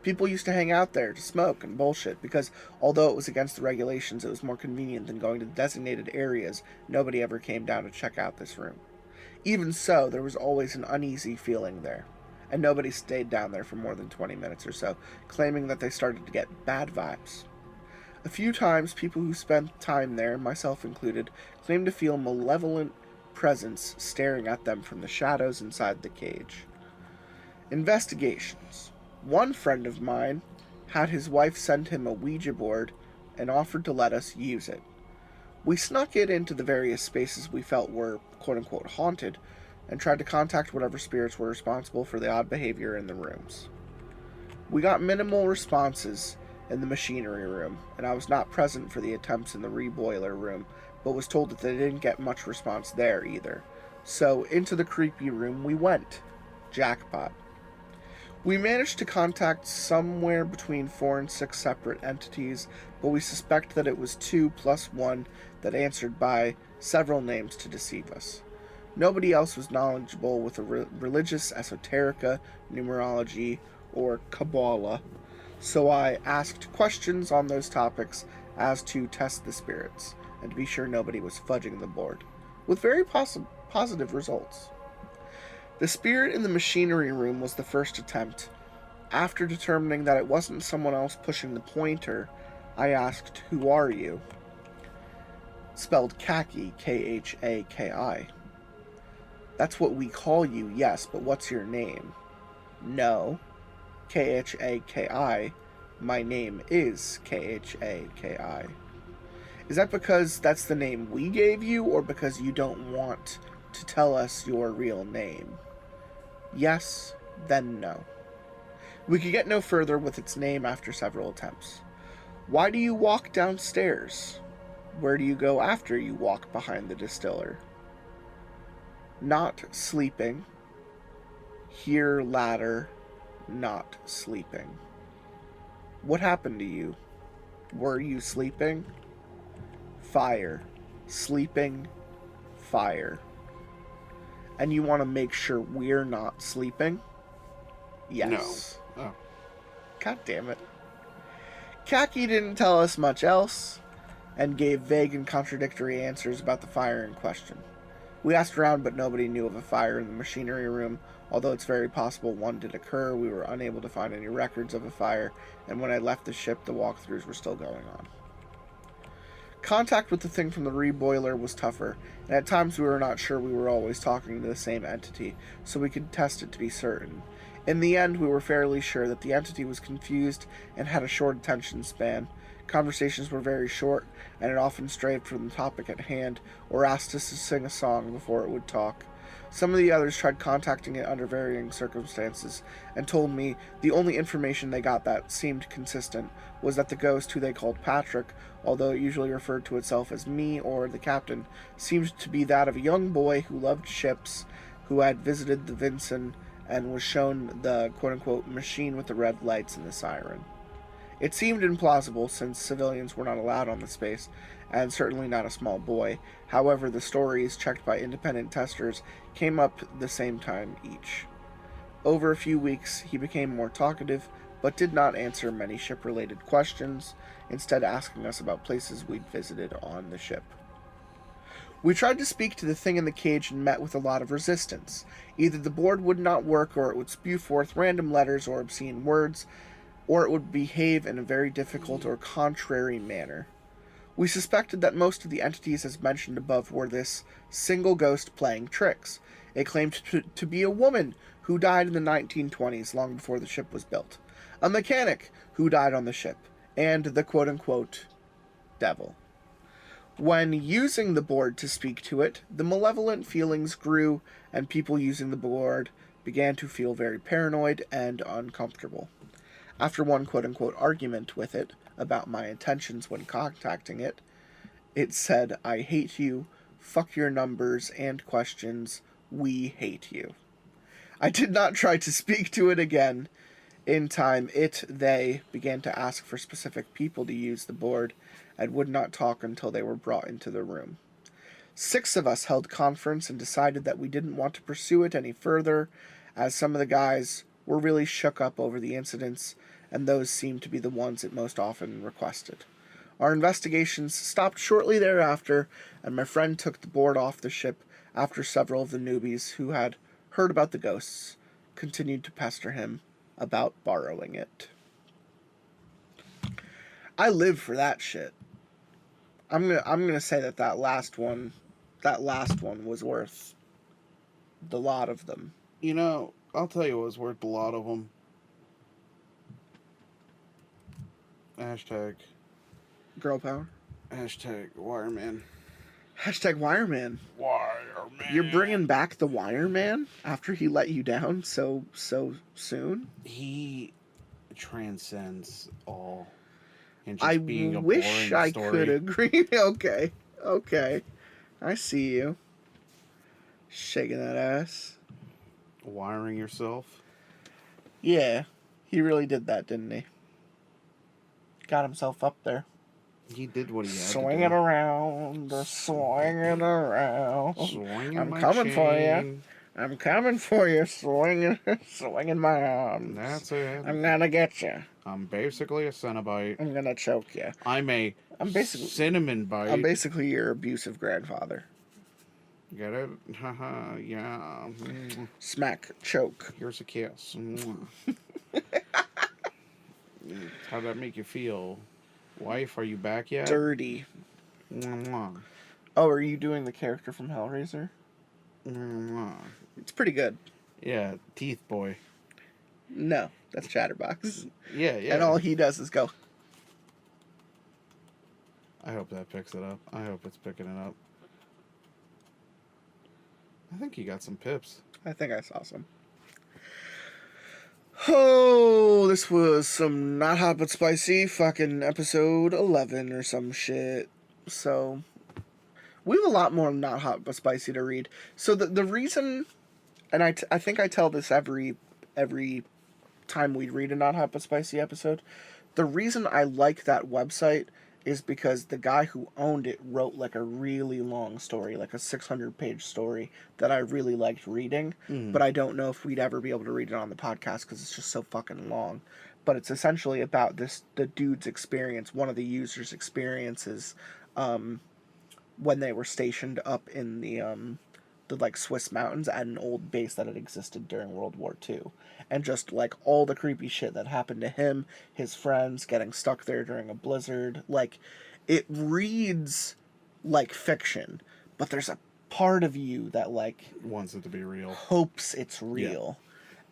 People used to hang out there to smoke and bullshit because, although it was against the regulations, it was more convenient than going to designated areas. Nobody ever came down to check out this room. Even so, there was always an uneasy feeling there, and nobody stayed down there for more than 20 minutes or so, claiming that they started to get bad vibes. A few times, people who spent time there, myself included, claimed to feel malevolent presence staring at them from the shadows inside the cage. Investigations. One friend of mine had his wife send him a Ouija board and offered to let us use it. We snuck it into the various spaces we felt were quote-unquote haunted and tried to contact whatever spirits were responsible for the odd behavior in the rooms. We got minimal responses in the machinery room, and I was not present for the attempts in the reboiler room, but was told that they didn't get much response there either. So into the creepy room we went. Jackpot. We managed to contact somewhere between 4 and 6 separate entities, but we suspect that it was 2 plus 1 that answered by several names to deceive us. Nobody else was knowledgeable with a religious esoterica, numerology, or Kabbalah, so I asked questions on those topics as to test the spirits, and to be sure nobody was fudging the board, with very positive results. The spirit in the machinery room was the first attempt. After determining that it wasn't someone else pushing the pointer, I asked, "Who are you?" Spelled khaki, K-H-A-K-I. "That's what we call you, yes, but what's your name?" "No. K-H-A-K-I. My name is K-H-A-K-I. "Is that because that's the name we gave you, or because you don't want to tell us your real name?" "Yes, then no." We could get no further with its name after several attempts. "Why do you walk downstairs? Where do you go after you walk behind the distiller?" "Not sleeping. Here ladder, not sleeping." "What happened to you? Were you sleeping?" "Fire. Sleeping. Fire." "And you want to make sure we're not sleeping?" "Yes." No. Oh. God damn it. Khaki didn't tell us much else, and gave vague and contradictory answers about the fire in question. We asked around, but nobody knew of a fire in the machinery room. Although it's very possible one did occur, we were unable to find any records of a fire, and when I left the ship, the walkthroughs were still going on. Contact with the thing from the reboiler was tougher, and at times we were not sure we were always talking to the same entity, so we could test it to be certain. In the end, we were fairly sure that the entity was confused and had a short attention span. Conversations were very short, and it often strayed from the topic at hand, or asked us to sing a song before it would talk. Some of the others tried contacting it under varying circumstances, and told me the only information they got that seemed consistent was that the ghost, who they called Patrick, although it usually referred to itself as me or the captain, seemed to be that of a young boy who loved ships, who had visited the Vincent, and was shown the quote-unquote machine with the red lights and the siren. It seemed implausible, since civilians were not allowed on the space, and certainly not a small boy. However, the stories, checked by independent testers, came up the same time each. Over a few weeks, he became more talkative, but did not answer many ship-related questions, instead asking us about places we'd visited on the ship. We tried to speak to the thing in the cage and met with a lot of resistance. Either the board would not work, or it would spew forth random letters or obscene words, or it would behave in a very difficult or contrary manner. We suspected that most of the entities as mentioned above were this single ghost playing tricks. It claimed to be a woman who died in the 1920s, long before the ship was built, a mechanic who died on the ship, and the quote-unquote devil. When using the board to speak to it, the malevolent feelings grew, and people using the board began to feel very paranoid and uncomfortable. After one quote-unquote argument with it about my intentions when contacting it, it said, "I hate you, fuck your numbers and questions, we hate you." I did not try to speak to it again. In time, they began to ask for specific people to use the board, and would not talk until they were brought into the room. 6 of us held conference and decided that we didn't want to pursue it any further, as some of the guys were really shook up over the incidents, and those seemed to be the ones it most often requested. Our investigations stopped shortly thereafter, and my friend took the board off the ship after several of the newbies who had heard about the ghosts continued to pester him about borrowing it. I live for that shit. I'm gonna say that last one was worth the lot of them. You know, I'll tell you what was worth a lot of them. Hashtag Girl power. Hashtag Wireman. Hashtag Wireman. Wireman. You're bringing back the Wireman after he let you down so soon? He transcends all. And just I being a wish boring I story. could agree. Okay. I see you. Shaking that ass. Wiring yourself. Yeah, he really did that, didn't he? Got himself up there. He did what he had Swinging to do. around, swinging around. Swinging I'm my coming for you. chain. I'm coming for you, swinging my arms. That's it. I'm gonna get you. I'm basically a Cenobite. I'm gonna choke you. I'm basically cinnamon bite. I'm basically your abusive grandfather. Get it? Haha, yeah. Smack, choke. Here's a kiss. How'd that make you feel? Wife, are you back yet? Dirty. Mwah. Oh, are you doing the character from Hellraiser? Mwah. It's pretty good. Yeah, teeth boy. No, that's Chatterbox. Yeah. And all he does is go. I hope that picks it up. I hope it's picking it up. I think he got some pips. I think I saw some. Oh, this was some not hot but spicy fucking episode 11 or some shit. So, we have a lot more not hot but spicy to read. So the reason, and I think I tell this every time we read a not hot but spicy episode, the reason I like that website is because the guy who owned it wrote like a really long story, like a 600-page story that I really liked reading, but I don't know if we'd ever be able to read it on the podcast because it's just so fucking long. But it's essentially about the dude's experience, one of the users' experiences, when they were stationed up in the like Swiss mountains at an old base that had existed during World War II. And just like all the creepy shit that happened to him, his friends, getting stuck there during a blizzard. Like, it reads like fiction, but there's a part of you that like Wants it to be real. hopes it's real.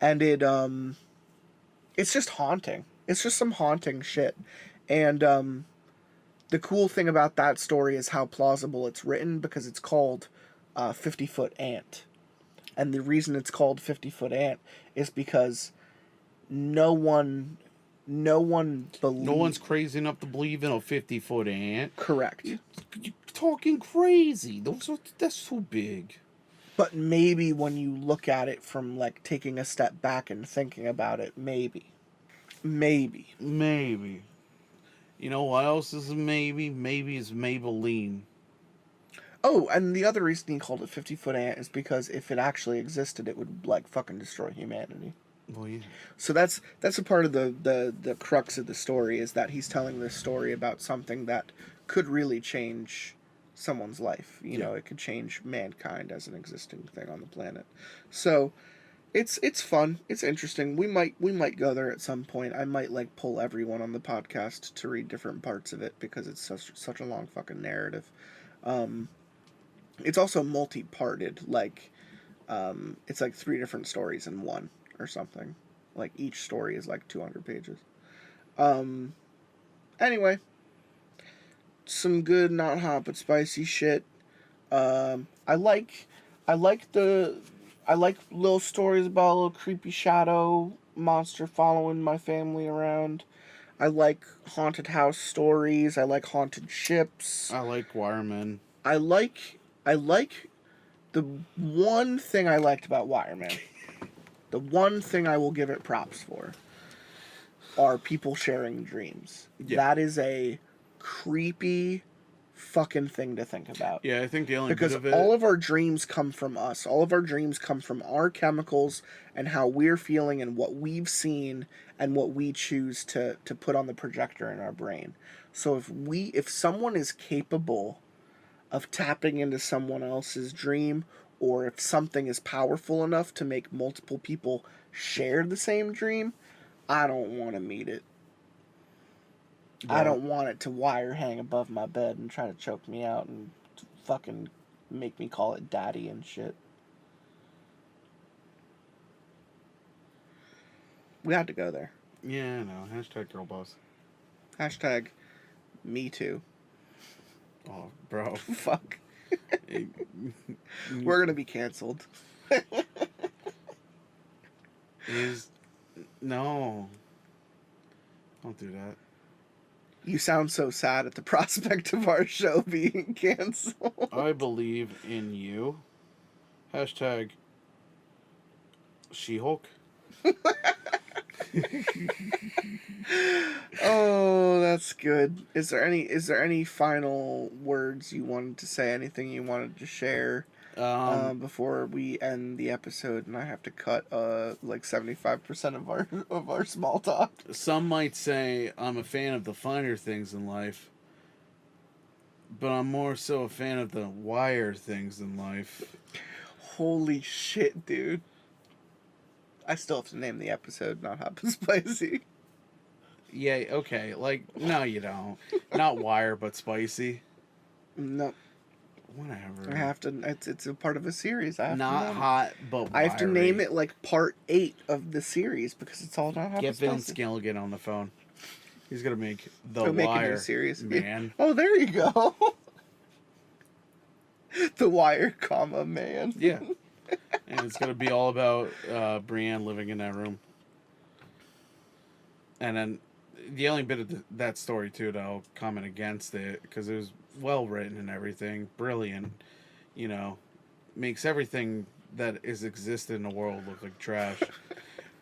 Yeah. And it's just haunting. It's just some haunting shit. And the cool thing about that story is how plausible it's written, because it's called 50-Foot Ant. And the reason it's called 50-Foot Ant is because no one's crazy enough to believe in a 50-foot ant. Correct. You're talking crazy. That's so big. But maybe when you look at it from like taking a step back and thinking about it, maybe. You know what else is a maybe? Maybe it's Maybelline. Oh, and the other reason he called it 50-Foot Ant is because if it actually existed, it would like fucking destroy humanity. Well, yeah. So that's a part of the crux of the story, is that he's telling this story about something that could really change someone's life. You know, it could change mankind as an existing thing on the planet. So it's fun. It's interesting. We might go there at some point. I might like pull everyone on the podcast to read different parts of it because it's such a long fucking narrative. It's also multi-parted, like, it's like 3 different stories in one, or something. Like, each story is like 200 pages. Anyway, some good, not hot, but spicy shit. I like little stories about a little creepy shadow monster following my family around. I like haunted house stories. I like haunted ships. I like Wireman. I like the one thing I liked about Wireman, the one thing I will give it props for, are people sharing dreams. Yeah. That is a creepy fucking thing to think about. Yeah, I think the only because bit of it... all of our dreams come from us. All of our dreams come from our chemicals and how we're feeling and what we've seen and what we choose to put on the projector in our brain. So if someone is capable of tapping into someone else's dream, or if something is powerful enough to make multiple people share the same dream, I don't want to meet it. Yeah. I don't want it to wire hang above my bed and try to choke me out and fucking make me call it daddy and shit. We had to go there. Yeah, I know. Hashtag girl boss. Hashtag me too. Oh, bro. Fuck. We're gonna be canceled. No. Don't do that. You sound so sad at the prospect of our show being canceled. I believe in you. Hashtag She-Hulk. Oh, that's good. Is there any final words you wanted to say? Anything you wanted to share before we end the episode? And I have to cut like 75% of our small talk. Some might say I'm a fan of the finer things in life, but I'm more so a fan of the wire things in life. Holy shit, dude. I still have to name the episode, not Hot and Spicy. Yeah, okay. Like, no, you don't. Not wire, but spicy. No. Whatever. I have to. It's a part of a series. Not hot, but wiry. I have to name it like part 8 of the series because it's all not Hot and Spicy. Get Vince Gilligan on the phone. He's gonna make the He'll Wire. Make a new series, man. Oh, there you go. The Wire, man. Yeah. And it's going to be all about Brienne living in that room. And then the only bit of that story, too, that I'll comment against it, because it was well written and everything, brilliant, you know, makes everything that is existed in the world look like trash.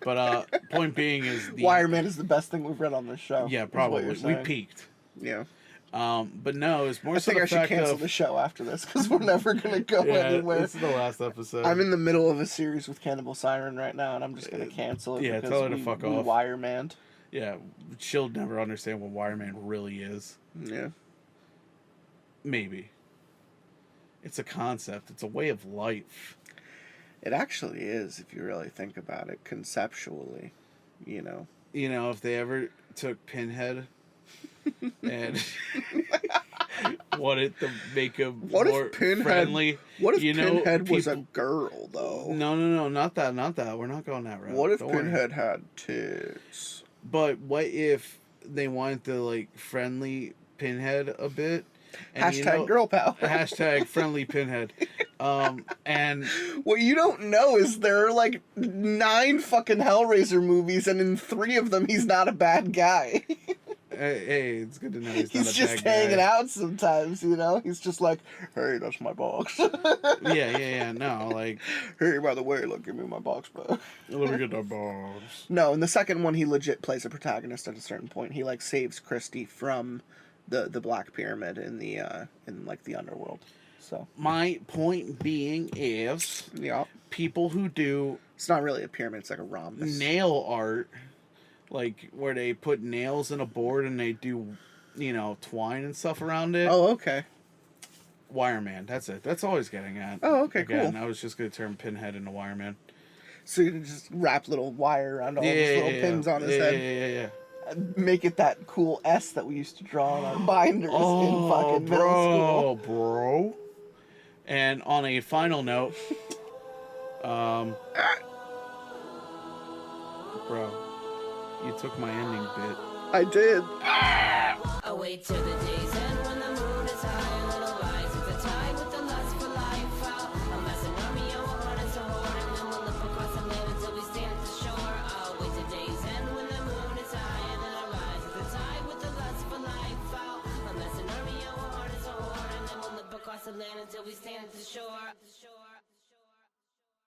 But point being is... Wireman is the best thing we've read on this show. Yeah, probably. We peaked. Yeah. But no, it's more so the fact I should cancel the show after this because we're never gonna go anywhere. This is the last episode. I'm in the middle of a series with Cannibal Siren right now, and I'm just gonna cancel it. Yeah, because tell her to fuck off. Wireman. Yeah, she'll never understand what Wireman really is. Yeah. Maybe. It's a concept. It's a way of life. It actually is, if you really think about it, conceptually. You know. You know, if they ever took Pinhead and wanted to make him more friendly. What if Pinhead was a girl, though? No, not that. We're not going that route. What if Pinhead had tits? But what if they wanted to, like, friendly Pinhead a bit? And, hashtag girl power. Hashtag friendly Pinhead. And what you don't know is there are like 9 fucking Hellraiser movies, and in 3 of them he's not a bad guy. Hey, it's good to know he's not a bad guy. He's just hanging out sometimes, you know? He's just like, hey, that's my box. Yeah, no, like... Hey, by the way, look, give me my box back. Let me get that box. No, in the second one, he legit plays a protagonist at a certain point. He, like, saves Christy from the Black Pyramid in the underworld. So my point being is... Yeah. People who do... It's not really a pyramid, it's like a rhombus. Nail art... Like, where they put nails in a board and they do, you know, twine and stuff around it. Oh, okay. Wireman, that's it. That's all I was getting at. Oh, okay, Again, cool. I was just going to turn Pinhead into Wireman. So you just wrap little wire around all these little pins on his head. Yeah. Make it that cool S that we used to draw on our binders in fucking middle school. Bro. And on a final note, bro. You took my ending bit. I did. I wait till the days end.